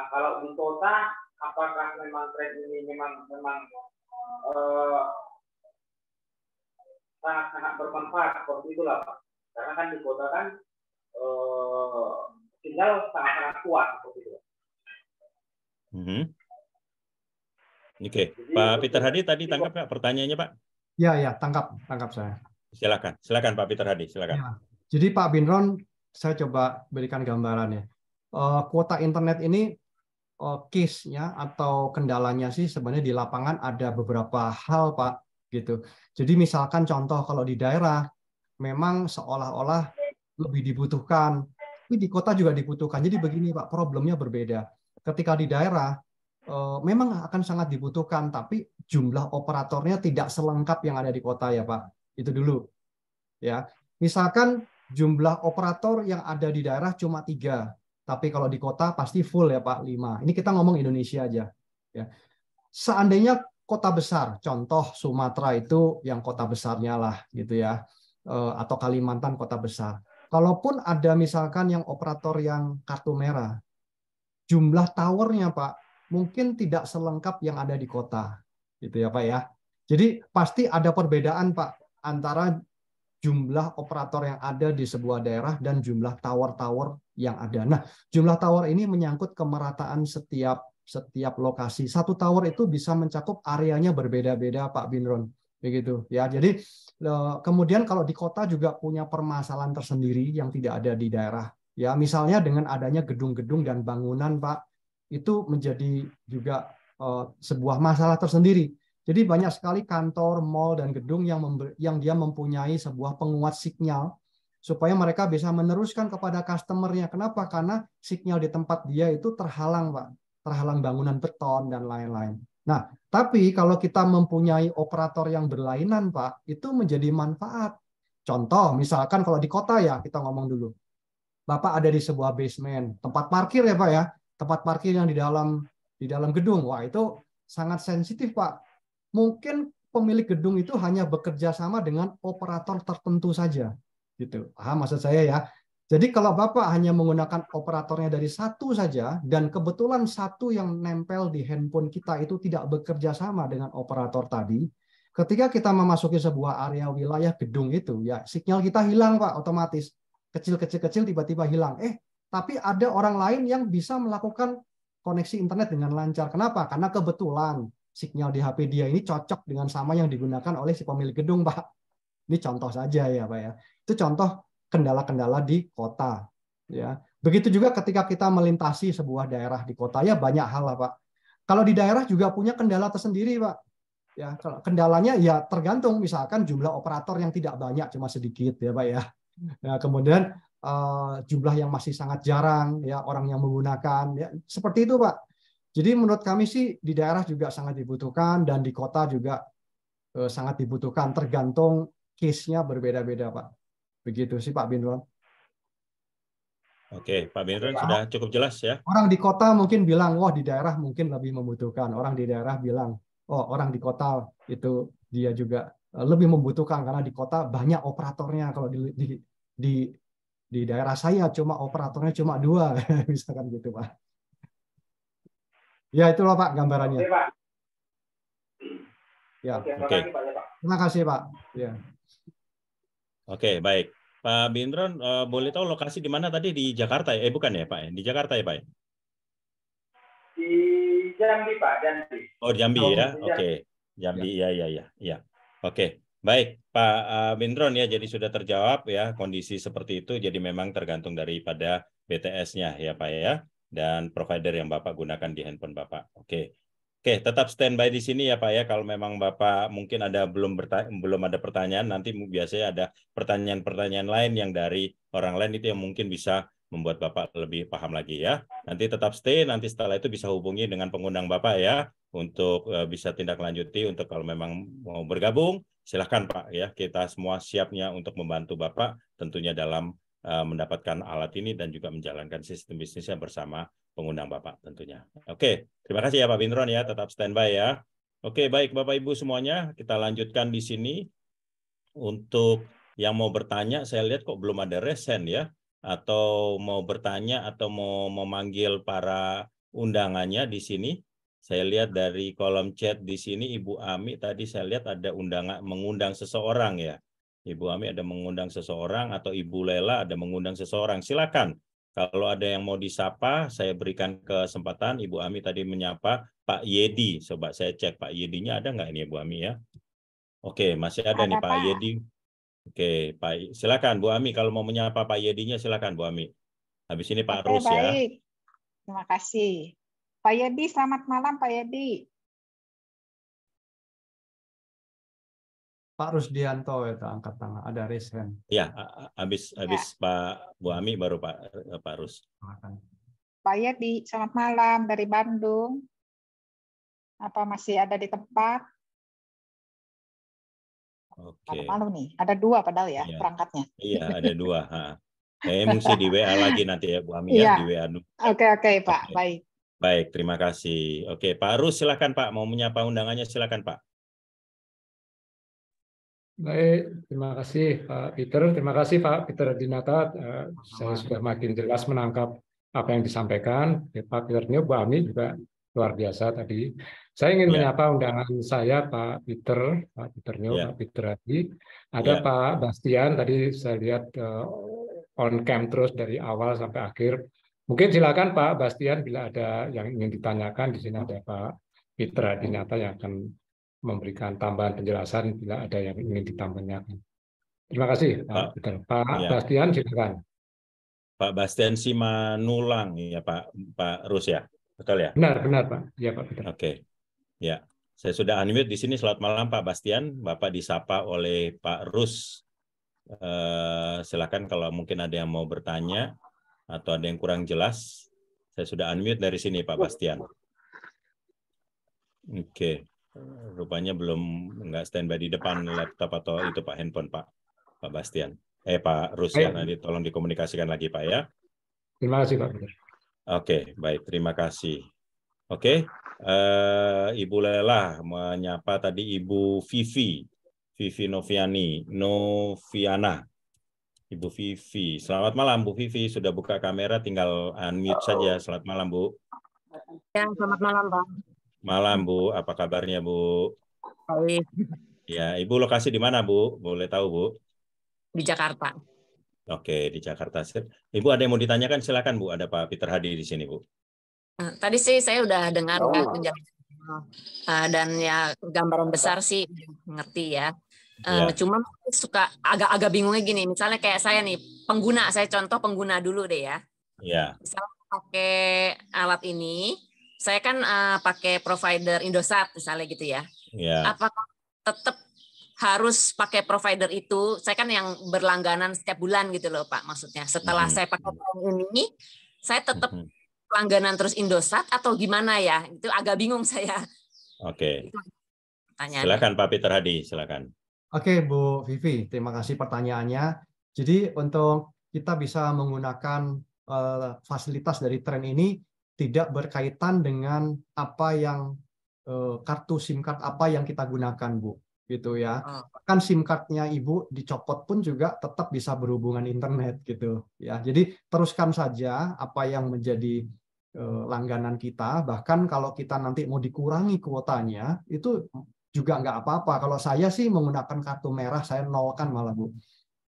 Kalau di kota, apakah memang trade ini memang sangat bermanfaat seperti itulah Pak? Karena kan di kota kan sinyal sangat kuat seperti itu. Oke, Pak Peter Hadi tadi tangkap Pak pertanyaannya Pak? Ya, tangkap saya. Silakan Pak Peter Hadi, silakan. Ya. Jadi Pak Binron, saya coba berikan gambarannya. Kuota internet ini case-nya atau kendalanya sih sebenarnya di lapangan ada beberapa hal Pak gitu. Jadi misalkan contoh kalau di daerah memang seolah-olah lebih dibutuhkan, tapi di kota juga dibutuhkan. Jadi begini Pak, problemnya berbeda. Ketika di daerah memang akan sangat dibutuhkan, tapi jumlah operatornya tidak selengkap yang ada di kota ya Pak. Itu dulu. Ya, misalkan jumlah operator yang ada di daerah cuma 3, tapi kalau di kota pasti full ya Pak 5. Ini kita ngomong Indonesia aja. Ya. Seandainya kota besar, contoh Sumatera itu yang kota besarnya lah gitu ya, atau Kalimantan kota besar. Kalaupun ada misalkan yang operator yang kartu merah, jumlah towernya Pak mungkin tidak selengkap yang ada di kota, gitu ya Pak ya. Jadi pasti ada perbedaan Pak antara jumlah operator yang ada di sebuah daerah dan jumlah tower-tower yang ada. Nah, jumlah tower ini menyangkut kemerataan setiap lokasi. Satu tower itu bisa mencakup areanya berbeda-beda, Pak Binron. Begitu ya. Jadi kemudian kalau di kota juga punya permasalahan tersendiri yang tidak ada di daerah. Ya, misalnya dengan adanya gedung-gedung dan bangunan, Pak, itu menjadi juga sebuah masalah tersendiri. Jadi banyak sekali kantor, mall, dan gedung yang dia mempunyai sebuah penguat sinyal supaya mereka bisa meneruskan kepada customer-nya. Kenapa? Karena sinyal di tempat dia itu terhalang, Pak. Terhalang bangunan beton dan lain-lain. Nah, tapi kalau kita mempunyai operator yang berlainan, Pak, itu menjadi manfaat. Contoh, misalkan kalau di kota ya, kita ngomong dulu. Bapak ada di sebuah basement, tempat parkir ya, Pak ya. Tempat parkir yang di dalam gedung. Wah, itu sangat sensitif, Pak. Mungkin pemilik gedung itu hanya bekerja sama dengan operator tertentu saja. Gitu. Maksud saya ya. Jadi kalau Bapak hanya menggunakan operatornya dari satu saja, dan kebetulan satu yang nempel di handphone kita itu tidak bekerja sama dengan operator tadi, ketika kita memasuki sebuah area wilayah gedung itu, ya sinyal kita hilang Pak, otomatis. Kecil-kecil tiba-tiba hilang. Tapi ada orang lain yang bisa melakukan koneksi internet dengan lancar. Kenapa? Karena kebetulan sinyal di HP dia ini cocok dengan sama yang digunakan oleh si pemilik gedung, Pak. Ini contoh saja ya, Pak ya. Itu contoh kendala-kendala di kota. Ya, begitu juga ketika kita melintasi sebuah daerah di kota, ya banyak hal lah, Pak. Kalau di daerah juga punya kendala tersendiri, Pak. Ya, kalau kendalanya ya tergantung, misalkan jumlah operator yang tidak banyak, cuma sedikit ya, Pak ya. Nah, kemudian jumlah yang masih sangat jarang ya orang yang menggunakan ya seperti itu, Pak. Jadi menurut kami sih di daerah juga sangat dibutuhkan dan di kota juga sangat dibutuhkan, tergantung case-nya berbeda-beda, Pak. Begitu sih Pak Bindron. Oke, Pak Bindron sudah cukup jelas ya. Orang di kota mungkin bilang, wah di daerah mungkin lebih membutuhkan. Orang di daerah bilang, oh orang di kota itu dia juga lebih membutuhkan karena di kota banyak operatornya. Kalau di daerah saya cuma operatornya cuma 2, misalkan gitu Pak. Ya itulah Pak gambarannya. Oke, Pak. Ya. Oke. Terima kasih Pak. Ya. Oke, baik. Pak Bindron, boleh tahu lokasi di mana tadi? Di Jakarta ya? Bukan ya Pak? Di Jakarta ya Pak? Di Jambi Pak, Jambi. Oh Jambi ya? Oke. Jambi, ya. Oke. Baik, Pak Bindron ya, jadi sudah terjawab ya kondisi seperti itu, jadi memang tergantung daripada BTS-nya ya Pak ya, dan provider yang Bapak gunakan di handphone Bapak. Oke, tetap standby di sini ya Pak ya, kalau memang Bapak mungkin ada belum ada pertanyaan, nanti biasanya ada pertanyaan-pertanyaan lain yang dari orang lain itu yang mungkin bisa membuat Bapak lebih paham lagi ya. Nanti tetap stay, nanti setelah itu bisa hubungi dengan pengundang Bapak ya, untuk bisa tindak lanjuti untuk kalau memang mau bergabung. Silahkan Pak ya, kita semua siapnya untuk membantu Bapak tentunya dalam mendapatkan alat ini dan juga menjalankan sistem bisnisnya bersama pengundang Bapak tentunya. Oke, terima kasih ya Pak Bindron ya, tetap standby ya. Oke, baik Bapak Ibu semuanya, kita lanjutkan di sini. Untuk yang mau bertanya, saya lihat kok belum ada resen ya, atau mau bertanya atau mau memanggil para undangannya di sini. Saya lihat dari kolom chat di sini Ibu Ami tadi saya lihat ada mengundang seseorang ya. Ibu Ami ada mengundang seseorang atau Ibu Lela ada mengundang seseorang. Silakan. Kalau ada yang mau disapa, saya berikan kesempatan. Ibu Ami tadi menyapa Pak Yedi. Coba saya cek Pak Yedinya ada nggak ini Ibu Ami ya? Oke, masih ada nih Pak Yedi. Oke, Pak. Silakan Bu Ami kalau mau menyapa Pak Yedinya silakan Bu Ami. Habis ini Pak Rus ya. Baik. Terima kasih. Pak Yedi, selamat malam Pak Yedi. Pak Rusdianto itu angkat tangan, ada raise hand. Ya, habis Pak Bu Ami baru Pak Rus. Pak Yedi, selamat malam dari Bandung. Apa masih ada di tempat? Oke. Malu nih, ada 2 padahal ya perangkatnya. Iya, ada 2. Mesti di WA lagi nanti ya Bu Ami ya, di WA. Oke Pak, baik. Baik, terima kasih. Oke, Pak Rus silakan Pak, mau menyapa undangannya silakan Pak. Baik, terima kasih Pak Peter. Terima kasih Pak Peter Dinata. Saya sudah makin jelas menangkap apa yang disampaikan. Pak Peter Nio, Bu Ami juga luar biasa tadi. Saya ingin menyapa undangan saya Pak Peter Nio, Pak Peter Hadi. Ada Pak Bastian, tadi saya lihat on cam terus dari awal sampai akhir. Mungkin silakan Pak Bastian bila ada yang ingin ditanyakan. Di sini ada Pak Peter Dinata yang akan memberikan tambahan penjelasan bila ada yang ingin ditanyakan. Terima kasih Pak Peter. Pak Bastian silakan. Pak Bastian Simanulang ya Pak Rus ya, betul ya? Benar Pak. Ya Pak Peter. Oke, ya. Saya sudah unmute di sini. Selamat malam Pak Bastian. Bapak disapa oleh Pak Rus. Silakan kalau mungkin ada yang mau bertanya atau ada yang kurang jelas. Saya sudah unmute dari sini Pak Bastian. Oke. Rupanya nggak standby di depan laptop atau itu Pak handphone Pak Bastian. Pak Rus ya, nanti tolong dikomunikasikan lagi Pak ya. Terima kasih Pak Peter. Oke, baik. Terima kasih. Oke, Ibu Lela menyapa tadi Ibu Vivi Noviana. Ibu Vivi, selamat malam Bu Vivi, sudah buka kamera, tinggal unmute saja. Selamat malam Bu. Ya, selamat malam Bang. Malam Bu, apa kabarnya Bu? Baik. Ya, Ibu lokasi di mana Bu? Boleh tahu Bu? Di Jakarta. Oke, di Jakarta. Ibu ada yang mau ditanyakan? Silakan Bu, ada Pak Peter Hadi di sini Bu. Tadi sih saya udah dengar dan ya gambaran besar sih ngerti ya. Cuma suka agak bingungnya gini, misalnya kayak saya nih pengguna, saya contoh pengguna dulu deh ya. Iya. Misalnya pakai alat ini, saya kan pakai provider Indosat misalnya gitu ya. Iya. Apakah tetap harus pakai provider itu? Saya kan yang berlangganan setiap bulan gitu loh Pak, maksudnya. Setelah saya pakai plan ini, saya tetap langganan terus Indosat atau gimana ya? Itu agak bingung saya. Oke. Silakan Pak Peter Hadi, silakan. Oke Bu Vivi, terima kasih pertanyaannya. Jadi untuk kita bisa menggunakan fasilitas dari tren ini tidak berkaitan dengan apa yang kartu SIM card apa yang kita gunakan Bu, gitu ya. Kan SIM cardnya Ibu dicopot pun juga tetap bisa berhubungan internet gitu ya. Jadi teruskan saja apa yang menjadi langganan kita, bahkan kalau kita nanti mau dikurangi kuotanya itu juga nggak apa-apa. Kalau saya sih menggunakan kartu merah, saya nolkan malah Bu.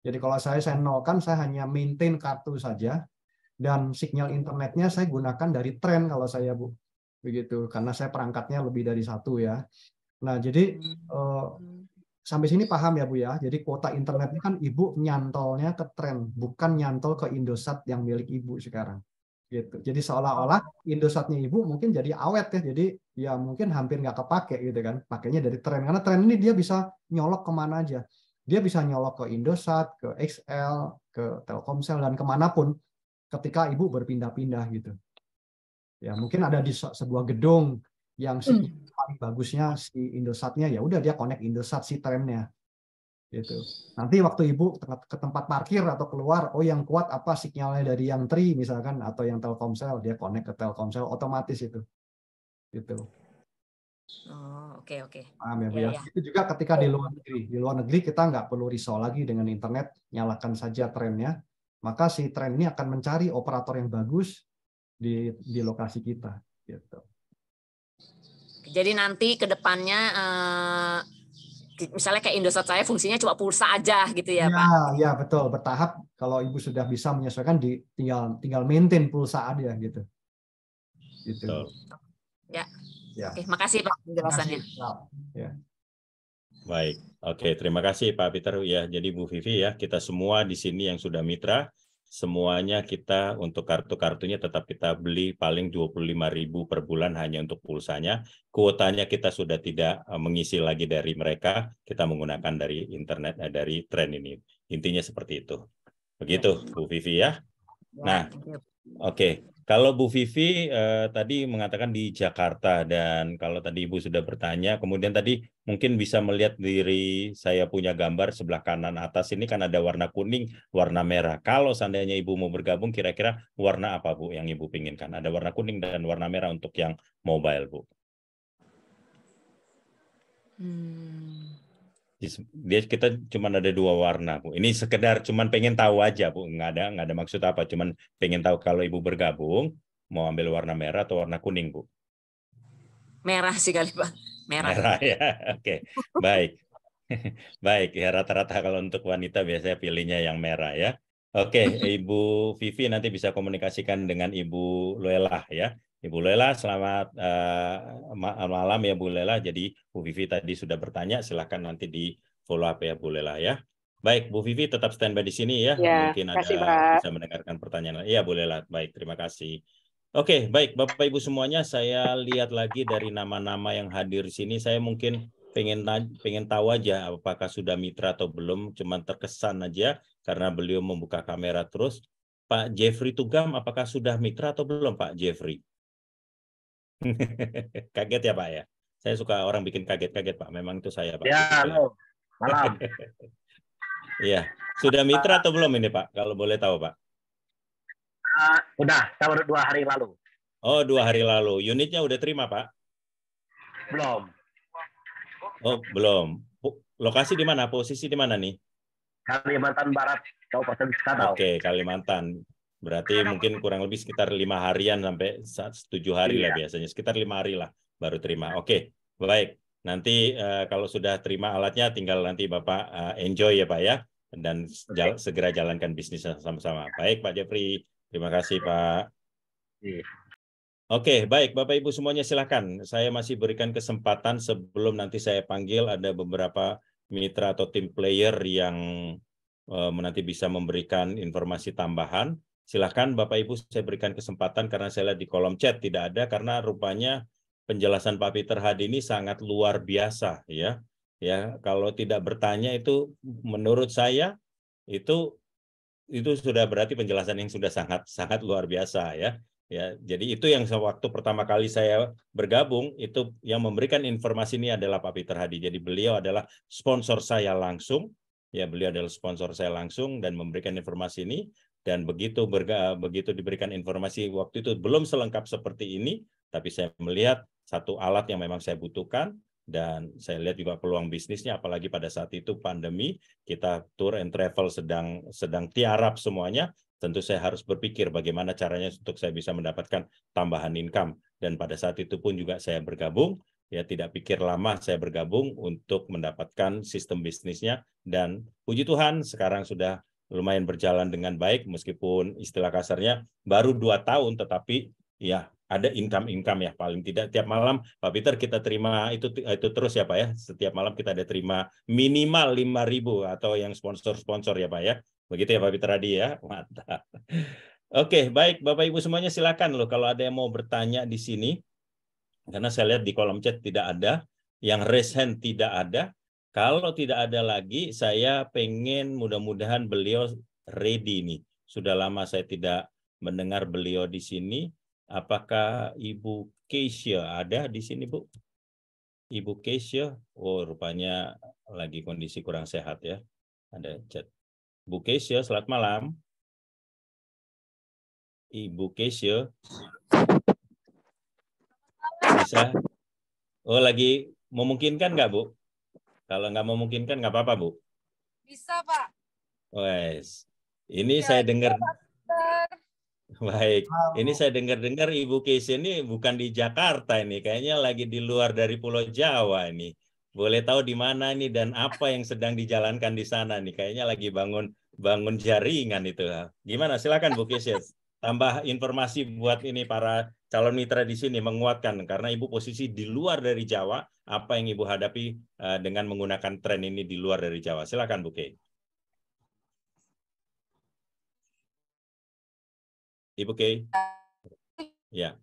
Jadi kalau saya nolkan, saya hanya maintain kartu saja, dan sinyal internetnya saya gunakan dari tren kalau saya Bu, begitu, karena saya perangkatnya lebih dari satu ya. Nah jadi sampai sini paham ya Bu ya. Jadi kuota internetnya kan Ibu nyantolnya ke tren, bukan nyantol ke Indosat yang milik Ibu sekarang. Gitu. Jadi seolah-olah Indosatnya Ibu mungkin jadi awet ya, jadi ya mungkin hampir nggak kepake gitu kan, pakainya dari tren, karena tren ini dia bisa nyolok kemana aja, dia bisa nyolok ke Indosat, ke XL, ke Telkomsel, dan kemanapun ketika Ibu berpindah-pindah gitu. Ya mungkin ada di sebuah gedung yang paling bagusnya si Indosatnya, ya udah dia connect Indosat si trennya. Gitu. Nanti waktu Ibu ke tempat parkir atau keluar, oh yang kuat apa sinyalnya dari yang Tri misalkan atau yang Telkomsel, dia connect ke Telkomsel otomatis itu. Gitu. Oh, oke. Paham ya Bu ya? Itu juga ketika di luar negeri. Di luar negeri kita nggak perlu risau lagi dengan internet, nyalakan saja trennya, maka si tren ini akan mencari operator yang bagus di lokasi kita. Gitu. Jadi nanti ke depannya misalnya kayak Indosat saya fungsinya cuma pulsa aja gitu ya Pak? Ya betul, bertahap. Kalau Ibu sudah bisa menyesuaikan, tinggal maintain pulsa aja gitu. Gitu. Ya. Oke, makasih Pak penjelasannya. Ya. Baik, oke, terima kasih Pak Peter ya. Jadi Bu Vivi ya, kita semua di sini yang sudah mitra, semuanya kita untuk kartu-kartunya tetap kita beli paling 25.000 per bulan hanya untuk pulsanya. Kuotanya kita sudah tidak mengisi lagi dari mereka, kita menggunakan dari internet, dari tren ini. Intinya seperti itu. Begitu Bu Vivi ya. Nah, oke. Kalau Bu Vivi tadi mengatakan di Jakarta, dan kalau tadi Ibu sudah bertanya, kemudian tadi mungkin bisa melihat diri saya punya gambar sebelah kanan atas ini kan ada warna kuning, warna merah. Kalau seandainya Ibu mau bergabung, kira-kira warna apa Bu yang Ibu pinginkan? Ada warna kuning dan warna merah untuk yang mobile Bu. Kita cuma ada 2 warna Bu. Ini sekedar cuman pengen tahu aja Bu, nggak ada maksud apa, cuman pengen tahu kalau Ibu bergabung mau ambil warna merah atau warna kuning Bu. Merah sih kali Pak. Merah ya. Oke. Baik. Baik ya, rata-rata kalau untuk wanita biasanya pilihnya yang merah ya. Oke, Ibu Vivi nanti bisa komunikasikan dengan Ibu Lela ya. Ibu Lela, selamat malam ya Bu Lela. Jadi Bu Vivi tadi sudah bertanya, silahkan nanti di follow up ya Bu Lela ya. Baik, Bu Vivi tetap standby di sini ya. Mungkin ada bisa mendengarkan pertanyaan. Iya Bu Lela, baik, terima kasih. Oke, baik Bapak Ibu semuanya, saya lihat lagi dari nama-nama yang hadir di sini, saya mungkin pengen tahu aja apakah sudah mitra atau belum, cuman terkesan aja karena beliau membuka kamera terus. Pak Jeffrey Tugam, apakah sudah mitra atau belum Pak Jeffrey? Kaget ya Pak ya? Saya suka orang bikin kaget-kaget Pak, memang itu saya Pak. Ya, halo. Malam. Iya, sudah mitra atau belum ini Pak? Kalau boleh tahu Pak. Udah, tahun 2 hari lalu. Oh, 2 hari lalu. Unitnya udah terima, Pak? Belum. Oh, belum. Lokasi di mana? Posisi di mana nih? Kalimantan Barat, Kabupaten Skadau. Oke, Kalimantan. Berarti mungkin kurang lebih sekitar 5 harian sampai 7 hari lah biasanya. Sekitar 5 hari lah baru terima. Oke, baik. Nanti kalau sudah terima alatnya tinggal nanti Bapak enjoy ya Pak ya. Dan segera jalankan bisnisnya sama-sama. Baik Pak Jeffrey. Terima kasih Pak. Oke, baik Bapak Ibu semuanya silakan. Saya masih berikan kesempatan sebelum nanti saya panggil ada beberapa mitra atau tim player yang nanti bisa memberikan informasi tambahan. Silakan Bapak Ibu saya berikan kesempatan karena saya lihat di kolom chat tidak ada karena rupanya penjelasan Pak Peter Hadi ini sangat luar biasa ya. Ya, kalau tidak bertanya itu menurut saya itu sudah berarti penjelasan yang sudah sangat luar biasa ya. Ya, jadi itu yang waktu pertama kali saya bergabung itu yang memberikan informasi ini adalah Pak Peter Hadi. Jadi beliau adalah sponsor saya langsung. Ya, beliau adalah sponsor saya langsung dan memberikan informasi ini dan begitu diberikan informasi waktu itu belum selengkap seperti ini, tapi saya melihat satu alat yang memang saya butuhkan dan saya lihat juga peluang bisnisnya apalagi pada saat itu pandemi, kita tour and travel sedang tiarap semuanya. Tentu saya harus berpikir bagaimana caranya untuk saya bisa mendapatkan tambahan income. Dan pada saat itu pun juga saya bergabung, ya tidak pikir lama saya bergabung untuk mendapatkan sistem bisnisnya. Dan puji Tuhan sekarang sudah lumayan berjalan dengan baik, meskipun istilah kasarnya baru 2 tahun, tetapi ya ada income ya paling tidak tiap malam Pak Peter kita terima itu terus ya Pak ya. Setiap malam kita ada terima minimal 5.000 atau yang sponsor ya Pak ya. Begitu ya Pak Peter Hadi ya, mantap. Oke, baik Bapak Ibu semuanya silakan loh kalau ada yang mau bertanya di sini. Karena saya lihat di kolom chat tidak ada, yang raise hand tidak ada. Kalau tidak ada lagi, saya pengen mudah-mudahan beliau ready nih. Sudah lama saya tidak mendengar beliau di sini. Apakah Ibu Keisha ada di sini, Bu? Ibu Keisha, oh rupanya lagi kondisi kurang sehat ya. Ada chat. Bu Keisha, selamat malam. Ibu Keisha. Bisa? Oh, lagi memungkinkan nggak, Bu? Kalau nggak memungkinkan, nggak apa-apa, Bu? Bisa, Pak. Wes. Ini saya dengar. Baik. Ini saya dengar-dengar Ibu Keisha ini bukan di Jakarta ini. Kayaknya lagi di luar dari Pulau Jawa ini. Boleh tahu di mana ini dan apa yang sedang dijalankan di sana nih? Kayaknya lagi bangun jaringan itu. Gimana? Silakan Bu Keisha. Tambah informasi buat ini para calon mitra di sini menguatkan karena Ibu posisi di luar dari Jawa. Apa yang Ibu hadapi dengan menggunakan tren ini di luar dari Jawa? Silakan Bu Keisha. Ibu Kay. Ya.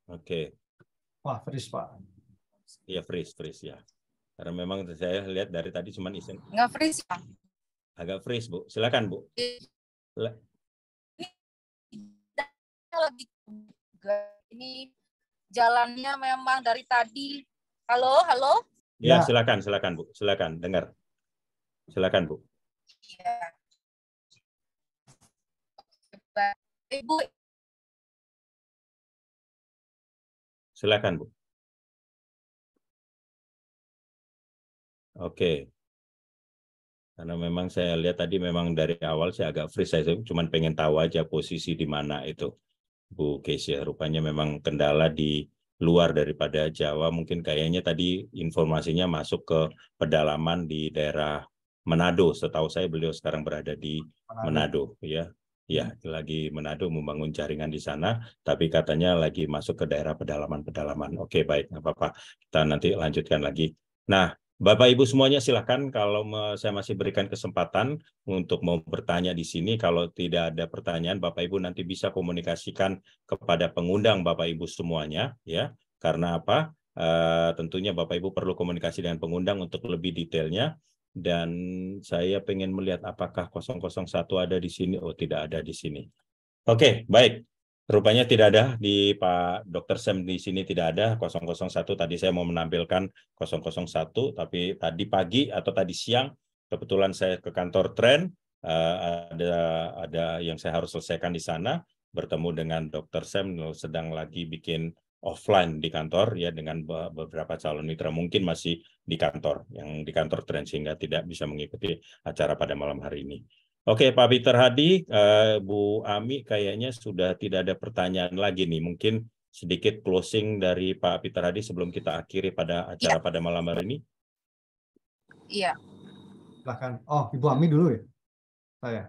Oke. Wah, freeze, Pak. Iya, freeze ya. Karena memang saya lihat dari tadi cuma iseng. Nggak freeze, Pak. Agak freeze, Bu. Silakan, Bu. Ini jalannya memang dari tadi. Halo? Ya, silakan, Bu. Silakan, dengar. Silakan, Bu. Iya. Ibu. Silakan, Bu. Oke. Karena memang saya lihat tadi memang dari awal saya agak freeze, saya cuma pengen tahu aja posisi di mana itu, Bu Keisha. Rupanya memang kendala di luar daripada Jawa, mungkin kayaknya tadi informasinya masuk ke pedalaman di daerah Manado. Setahu saya beliau sekarang berada di Manado ya. Ya, lagi Manado membangun jaringan di sana, tapi katanya lagi masuk ke daerah pedalaman. Oke, baik, nggak apa-apa. Kita nanti lanjutkan lagi. Nah, Bapak Ibu semuanya silakan kalau saya masih berikan kesempatan untuk mau bertanya di sini. Kalau tidak ada pertanyaan, Bapak Ibu nanti bisa komunikasikan kepada pengundang Bapak Ibu semuanya ya. Karena apa? Tentunya Bapak Ibu perlu komunikasi dengan pengundang untuk lebih detailnya. Dan saya pengen melihat apakah 001 ada di sini. Oh, tidak ada di sini. Oke, baik. Rupanya tidak ada di Pak Dr. Sam di sini, tidak ada 001. Tadi saya mau menampilkan 001, tapi tadi pagi atau tadi siang kebetulan saya ke kantor Tren, ada yang saya harus selesaikan di sana, bertemu dengan Dr. Sam sedang lagi bikin offline di kantor ya dengan beberapa calon mitra, mungkin masih di kantor, yang di kantor Tren sehingga tidak bisa mengikuti acara pada malam hari ini. Oke, Pak Peter Hadi, Bu Ami kayaknya sudah tidak ada pertanyaan lagi nih. Mungkin sedikit closing dari Pak Peter Hadi sebelum kita akhiri pada acara pada malam hari ini. Iya. Silakan. Oh, Ibu Ami dulu ya? Saya.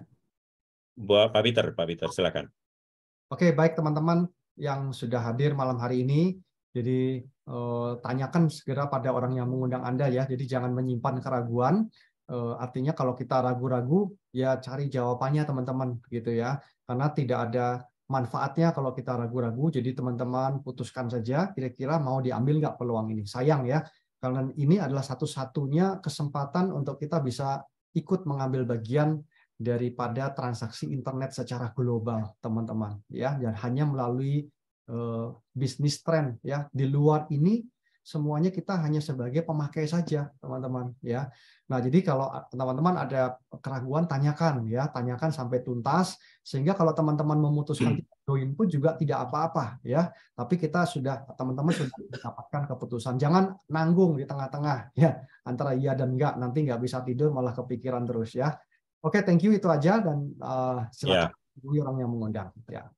Pak Peter, silakan. Oke, baik teman-teman yang sudah hadir malam hari ini. Jadi tanyakan segera pada orang yang mengundang Anda ya. Jadi jangan menyimpan keraguan. Artinya kalau kita ragu-ragu, ya cari jawabannya teman-teman, gitu ya. Karena tidak ada manfaatnya kalau kita ragu-ragu. Jadi teman-teman putuskan saja. Kira-kira mau diambil nggak peluang ini? Sayang ya, karena ini adalah satu-satunya kesempatan untuk kita bisa ikut mengambil bagian daripada transaksi internet secara global, teman-teman. Ya, dan hanya melalui bisnis tren. Ya, di luar ini semuanya kita hanya sebagai pemakai saja, teman-teman. Ya. Nah, jadi kalau teman-teman ada keraguan, tanyakan sampai tuntas, sehingga kalau teman-teman memutuskan tidak join pun juga tidak apa-apa, ya. Tapi teman-teman sudah mendapatkan keputusan. Jangan nanggung di tengah-tengah, ya, antara iya dan enggak, nanti nggak bisa tidur malah kepikiran terus, ya. Oke, thank you, itu aja, dan silakan hubungi orang yang mengundang. Ya.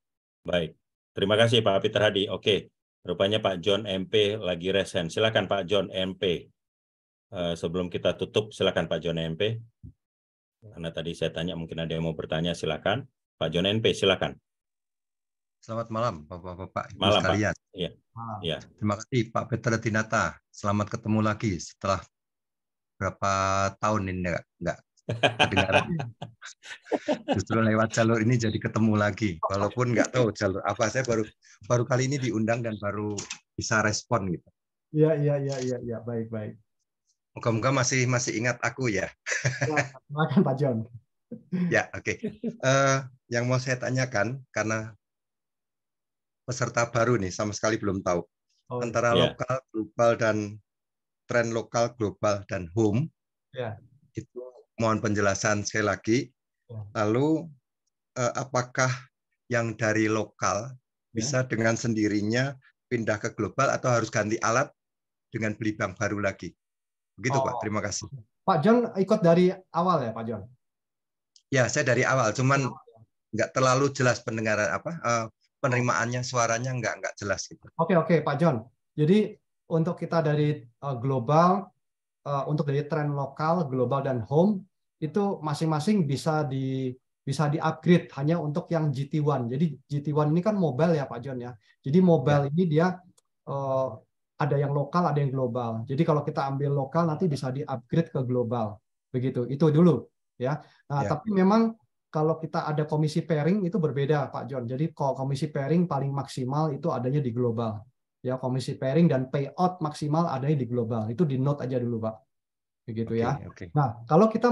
Baik, terima kasih Pak Peter Hadi. Oke, rupanya Pak John MP lagi resen. Silakan Pak John MP. Sebelum kita tutup, silakan Pak John MP. Karena tadi saya tanya, mungkin ada yang mau bertanya, silakan. Pak John MP, silakan. Selamat malam, Bapak-Bapak, Ibu malam, sekalian. Pak. Ya. Ya. Terima kasih Pak Peter Dinata. Selamat ketemu lagi setelah berapa tahun ini enggak kedengaran. Justru lewat jalur ini jadi ketemu lagi. Walaupun nggak tahu jalur apa, saya baru kali ini diundang dan baru bisa respon gitu. Iya, baik. Moga-moga masih ingat aku ya. Silakan Pak John. Ya, oke. Yang mau saya tanyakan, karena peserta baru nih, sama sekali belum tahu. Antara lokal, global, dan tren lokal, global, dan home, itu mohon penjelasan sekali lagi. Lalu, apakah yang dari lokal bisa dengan sendirinya pindah ke global atau harus ganti alat dengan beli bank baru lagi? Begitu Pak, terima kasih. Pak John ikut dari awal ya Pak John? Ya, saya dari awal, cuman nggak terlalu jelas pendengaran penerimaannya, suaranya nggak jelas gitu. Oke Pak John. Jadi untuk kita dari global, untuk dari tren lokal, global, dan home, itu masing-masing bisa di-upgrade hanya untuk yang GT1. Jadi GT1 ini kan mobile ya Pak John ya. Jadi mobile ini dia ada yang lokal, ada yang global. Jadi kalau kita ambil lokal nanti bisa di-upgrade ke global. Begitu. Itu dulu ya. Nah, tapi memang kalau kita ada komisi pairing itu berbeda Pak John. Jadi kalau komisi pairing paling maksimal itu adanya di global. Ya, komisi pairing dan payout maksimal adanya di global. Itu di note aja dulu, Pak. Begitu ya. Nah, kalau kita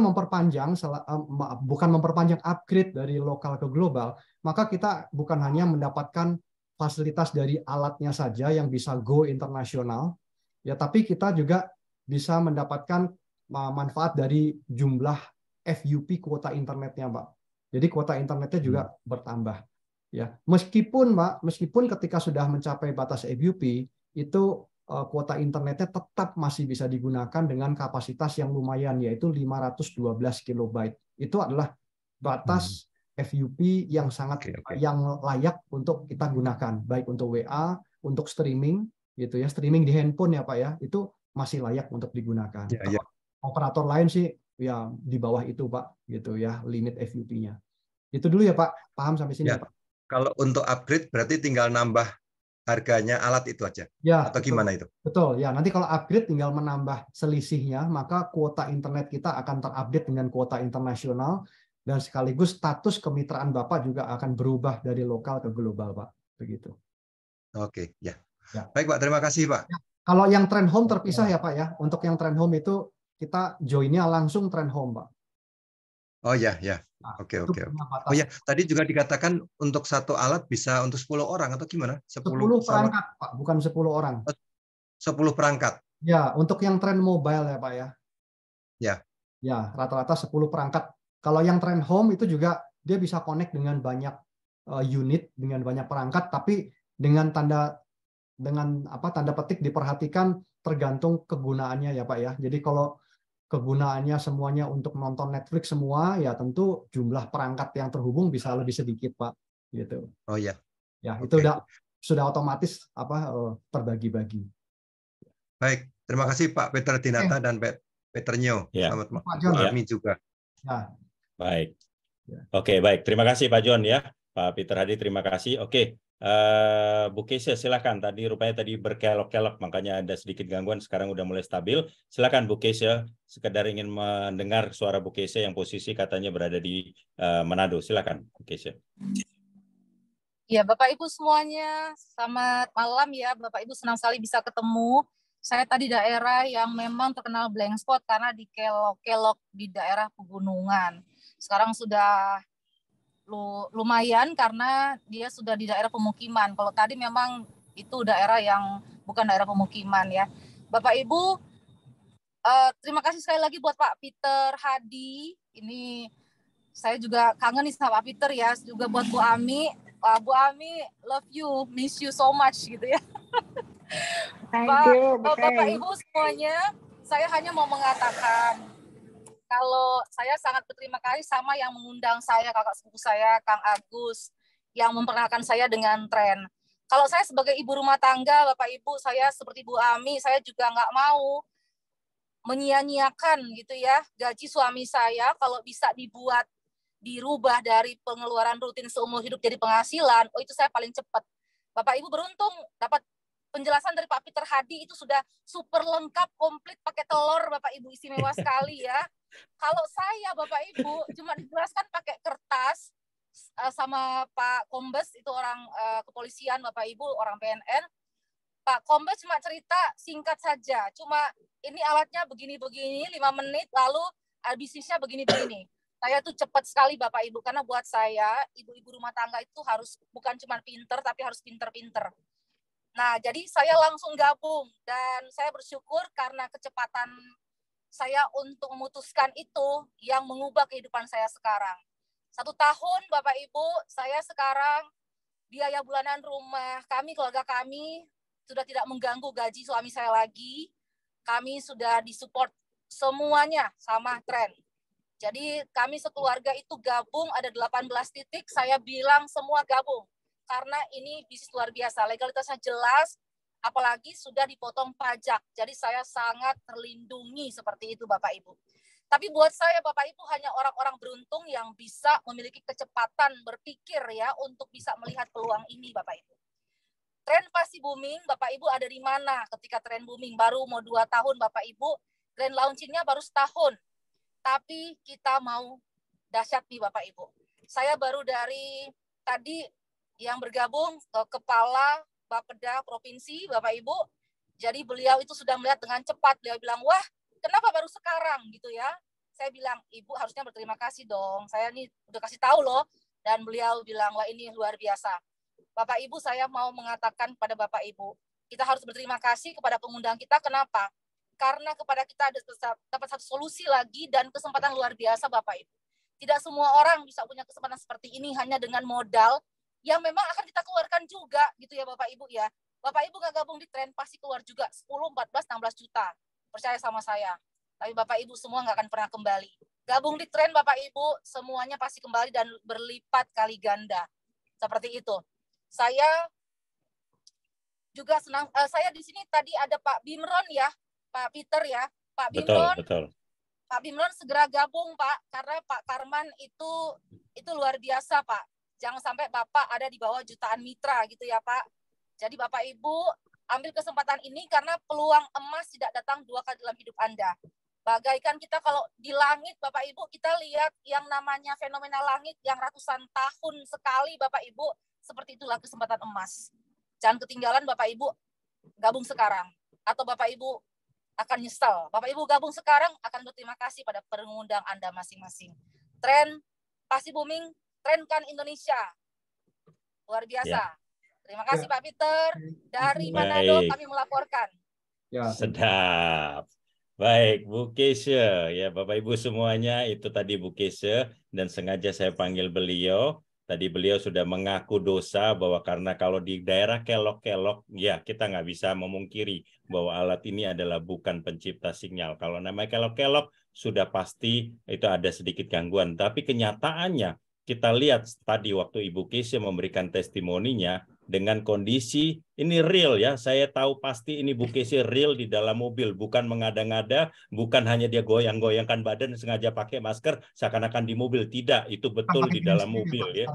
bukan memperpanjang upgrade dari lokal ke global, maka kita bukan hanya mendapatkan fasilitas dari alatnya saja yang bisa go internasional, ya, tapi kita juga bisa mendapatkan manfaat dari jumlah FUP kuota internetnya, Pak. Jadi kuota internetnya juga bertambah. Ya, meskipun ketika sudah mencapai batas FUP, itu kuota internetnya tetap masih bisa digunakan dengan kapasitas yang lumayan, yaitu 512 kilobyte. Itu adalah batas FUP yang yang layak untuk kita gunakan, baik untuk WA, untuk streaming, gitu ya, streaming di handphone ya Pak ya, itu masih layak untuk digunakan. Operator lain sih ya di bawah itu Pak, gitu ya, limit FUP-nya. Itu dulu ya Pak, paham sampai sini ya, Pak? Kalau untuk upgrade berarti tinggal nambah harganya alat itu aja, atau gimana itu? Betul, ya. Nanti kalau upgrade tinggal menambah selisihnya, maka kuota internet kita akan terupdate dengan kuota internasional, dan sekaligus status kemitraan Bapak juga akan berubah dari lokal ke global, Pak. Begitu. Oke, ya. Baik Pak, terima kasih Pak. Ya. Kalau yang trend home terpisah ya Pak ya. Untuk yang trend home itu kita joinnya langsung trend home, Pak. Oh ya. Oke. Oh ya, tadi juga dikatakan untuk satu alat bisa untuk 10 orang atau gimana? 10 perangkat, Pak, bukan 10 orang. 10 perangkat. Ya, untuk yang tren mobile ya, Pak ya. Ya. Ya, rata-rata 10 perangkat. Kalau yang Trend Home itu juga dia bisa connect dengan banyak unit, dengan banyak perangkat, tapi dengan tanda petik diperhatikan tergantung kegunaannya ya Pak ya. Jadi kalau kegunaannya semuanya untuk nonton Netflix semua, ya tentu jumlah perangkat yang terhubung bisa lebih sedikit Pak. Gitu. Oh ya. Ya, itu sudah otomatis terbagi-bagi. Baik, terima kasih Pak Peter Dinata dan Pak Peter Nyo. Selamat malam. Bu Ami juga. Ya. Baik. Oke, baik. Terima kasih Pak John ya. Pak Peter Hadi, terima kasih. Oke, Bu Keisha silakan. Rupanya tadi berkelok-kelok, makanya ada sedikit gangguan. Sekarang udah mulai stabil. Silakan Bu Keisha. Sekedar ingin mendengar suara Bu Keisha yang posisi katanya berada di Manado. Silakan Bu Keisha. Ya, Bapak Ibu semuanya, selamat malam ya. Bapak Ibu, senang sekali bisa ketemu. Saya tadi daerah yang memang terkenal blank spot karena dikelok-kelok di daerah pegunungan. Sekarang sudah lumayan karena dia sudah di daerah pemukiman. Kalau tadi memang itu daerah yang bukan daerah pemukiman ya. Bapak Ibu, terima kasih sekali lagi buat Pak Peter Hadi. Ini saya juga kangen nih sama Pak Peter ya. Juga buat Bu Ami. Bu Ami, love you, miss you so much gitu ya. Bapak Ibu semuanya, saya hanya mau mengatakan kalau saya sangat berterima kasih sama yang mengundang saya, kakak sepupu saya, Kang Agus, yang memperkenalkan saya dengan tren. Kalau saya sebagai ibu rumah tangga, Bapak Ibu, saya seperti Bu Ami, saya juga nggak mau menyia-nyiakan gitu ya gaji suami saya kalau bisa dirubah dari pengeluaran rutin seumur hidup jadi penghasilan, itu saya paling cepat. Bapak Ibu beruntung dapat penjelasan dari Pak Peter Hadi, itu sudah super lengkap, komplit, pakai telur, Bapak Ibu, istimewa sekali ya. Kalau saya, Bapak Ibu, cuma dijelaskan pakai kertas sama Pak Kombes, itu orang kepolisian, Bapak Ibu, orang PNN. Pak Kombes cuma cerita singkat saja, cuma ini alatnya begini-begini, 5 menit, lalu bisnisnya begini-begini. Saya tuh cepat sekali Bapak Ibu, karena buat saya ibu-ibu rumah tangga itu harus bukan cuma pinter, tapi harus pinter-pinter. Nah, jadi saya langsung gabung dan saya bersyukur karena kecepatan saya untuk memutuskan itu yang mengubah kehidupan saya sekarang. 1 tahun Bapak Ibu, saya sekarang biaya bulanan rumah kami, keluarga kami sudah tidak mengganggu gaji suami saya lagi. Kami sudah disupport semuanya sama tren. Jadi kami sekeluarga itu gabung, ada 18 titik, saya bilang semua gabung. Karena ini bisnis luar biasa, legalitasnya jelas, apalagi sudah dipotong pajak. Jadi saya sangat terlindungi seperti itu Bapak Ibu. Tapi buat saya Bapak Ibu hanya orang-orang beruntung yang bisa memiliki kecepatan berpikir ya untuk bisa melihat peluang ini Bapak Ibu. Tren pasti booming, Bapak Ibu ada di mana ketika tren booming? Baru mau 2 tahun Bapak Ibu, tren launchingnya baru setahun. Tapi kita mau dahsyat nih Bapak Ibu. Saya baru dari tadi yang bergabung ke Kepala Bapeda Provinsi Bapak Ibu. Jadi beliau itu sudah melihat dengan cepat. Beliau bilang, wah kenapa baru sekarang gitu ya. Saya bilang, Ibu harusnya berterima kasih dong. Saya nih udah kasih tahu loh. Dan beliau bilang, wah ini luar biasa. Bapak Ibu, saya mau mengatakan pada Bapak Ibu, kita harus berterima kasih kepada pengundang kita. Kenapa? Karena kepada kita ada dapat satu solusi lagi dan kesempatan luar biasa Bapak Ibu. Tidak semua orang bisa punya kesempatan seperti ini hanya dengan modal yang memang akan kita keluarkan juga gitu ya Bapak Ibu ya. Bapak Ibu nggak gabung di tren pasti keluar juga 10, 14, 16 juta. Percaya sama saya. Tapi Bapak Ibu semua nggak akan pernah kembali. Gabung di tren Bapak Ibu semuanya pasti kembali dan berlipat kali ganda. Seperti itu. Saya juga senang, saya di sini tadi ada Pak Bimron ya. Pak Peter ya, Pak Bimron, betul. Pak Bimron segera gabung Pak, karena Pak Karman itu luar biasa Pak. Jangan sampai Bapak ada di bawah jutaan mitra gitu ya Pak. Jadi Bapak Ibu ambil kesempatan ini karena peluang emas tidak datang 2 kali dalam hidup Anda. Bagaikan kita kalau di langit Bapak Ibu kita lihat yang namanya fenomena langit yang ratusan tahun sekali Bapak Ibu, seperti itulah kesempatan emas. Jangan ketinggalan Bapak Ibu gabung sekarang atau Bapak Ibu akan nyesel. Bapak Ibu gabung sekarang akan berterima kasih pada pengundang Anda masing-masing. Tren pasti booming, trenkan Indonesia. Luar biasa. Ya. Terima kasih Pak Peter. Dari Manado kami melaporkan. Ya. Sedap. Baik, Bu Keisha, ya Bapak Ibu semuanya, itu tadi Bu Keisha, dan sengaja saya panggil beliau. Tadi beliau sudah mengaku dosa bahwa karena kalau di daerah kelok-kelok, ya kita nggak bisa memungkiri bahwa alat ini adalah bukan pencipta sinyal. Kalau namanya kelok-kelok, sudah pasti itu ada sedikit gangguan. Tapi kenyataannya, kita lihat tadi waktu Ibu Keisha memberikan testimoninya, dengan kondisi ini real ya, saya tahu pasti ini Bu Keisha real di dalam mobil, bukan mengada-ngada, bukan hanya dia goyang-goyangkan badan sengaja pakai masker seakan-akan di mobil, tidak, itu betul di dalam mobil ya.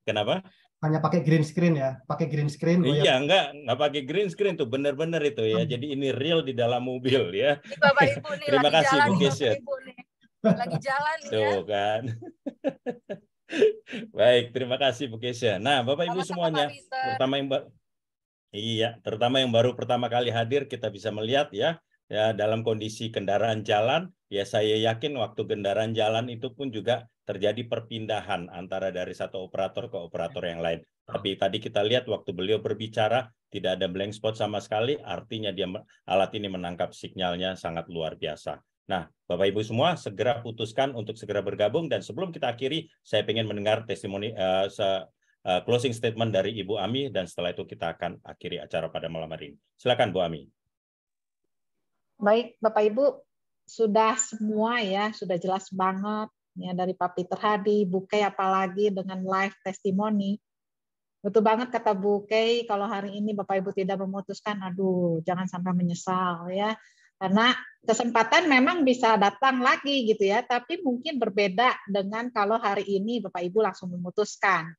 Kenapa? Hanya pakai green screen ya, pakai green screen. Iya, nggak pakai green screen tuh, benar-benar itu ya. Jadi ini real di dalam mobil ya. Ini Bapak Ibu nih, Terima kasih Bu Bapak Keisha. Ibu nih. Lagi jalan nih ya. Tuh kan. Baik, terima kasih Bu Keisha. Nah, Bapak Ibu semuanya, terutama yang baru pertama kali hadir, kita bisa melihat ya dalam kondisi kendaraan jalan, ya saya yakin waktu kendaraan jalan itu pun juga terjadi perpindahan antara dari satu operator ke operator yang lain. Tapi tadi kita lihat waktu beliau berbicara tidak ada blank spot sama sekali, artinya alat ini menangkap sinyalnya sangat luar biasa. Nah, Bapak Ibu semua segera putuskan untuk segera bergabung, dan sebelum kita akhiri, saya ingin mendengar testimoni closing statement dari Ibu Ami, dan setelah itu kita akan akhiri acara pada malam hari ini. Silakan Bu Ami. Baik, Bapak Ibu, sudah semua ya, sudah jelas banget ya dari Pak Peter Hadi, Bu Kay apalagi dengan live testimoni. Betul banget kata Bu Kay, kalau hari ini Bapak Ibu tidak memutuskan, aduh jangan sampai menyesal ya. Karena kesempatan memang bisa datang lagi gitu ya, tapi mungkin berbeda dengan kalau hari ini Bapak Ibu langsung memutuskan.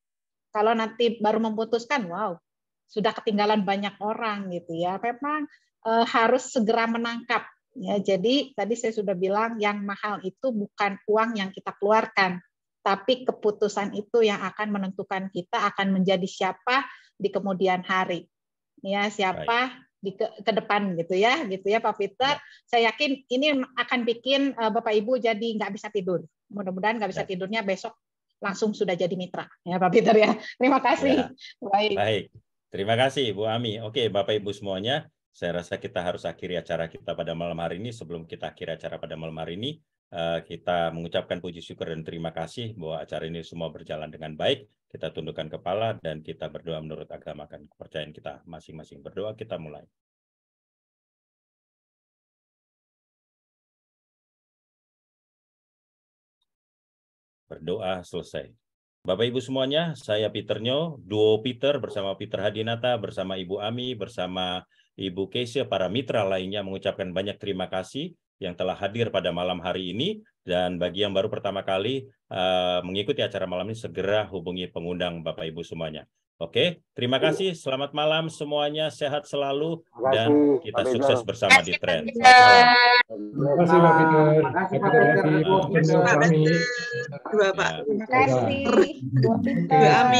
Kalau nanti baru memutuskan, wow, sudah ketinggalan banyak orang gitu ya. Memang harus segera menangkap ya. Jadi tadi saya sudah bilang yang mahal itu bukan uang yang kita keluarkan, tapi keputusan itu yang akan menentukan kita akan menjadi siapa di kemudian hari. Ya, siapa ke depan gitu ya Pak Peter. Saya yakin ini akan bikin Bapak Ibu jadi nggak bisa tidur. Mudah-mudahan nggak bisa tidurnya besok langsung sudah jadi mitra ya Pak Peter ya. Terima kasih. Ya. Baik. Terima kasih Bu Ami. Oke Bapak Ibu semuanya, saya rasa kita harus akhiri acara kita pada malam hari ini. Sebelum kita akhiri acara pada malam hari ini, kita mengucapkan puji syukur dan terima kasih bahwa acara ini semua berjalan dengan baik. Kita tundukkan kepala dan kita berdoa menurut agama dan kepercayaan kita masing-masing. Berdoa, kita mulai. Berdoa selesai. Bapak Ibu semuanya, saya Peter-Nyo, duo Peter bersama Peter Hadinata, bersama Ibu Ami, bersama Ibu Keisha, para mitra lainnya mengucapkan banyak terima kasih yang telah hadir pada malam hari ini. Dan bagi yang baru pertama kali mengikuti acara malam ini, segera hubungi pengundang Bapak Ibu semuanya. Oke, terima kasih. Selamat malam semuanya, sehat selalu, dan kita sukses bersama di Tren. Terima kasih Pak Peter. Terima kasih.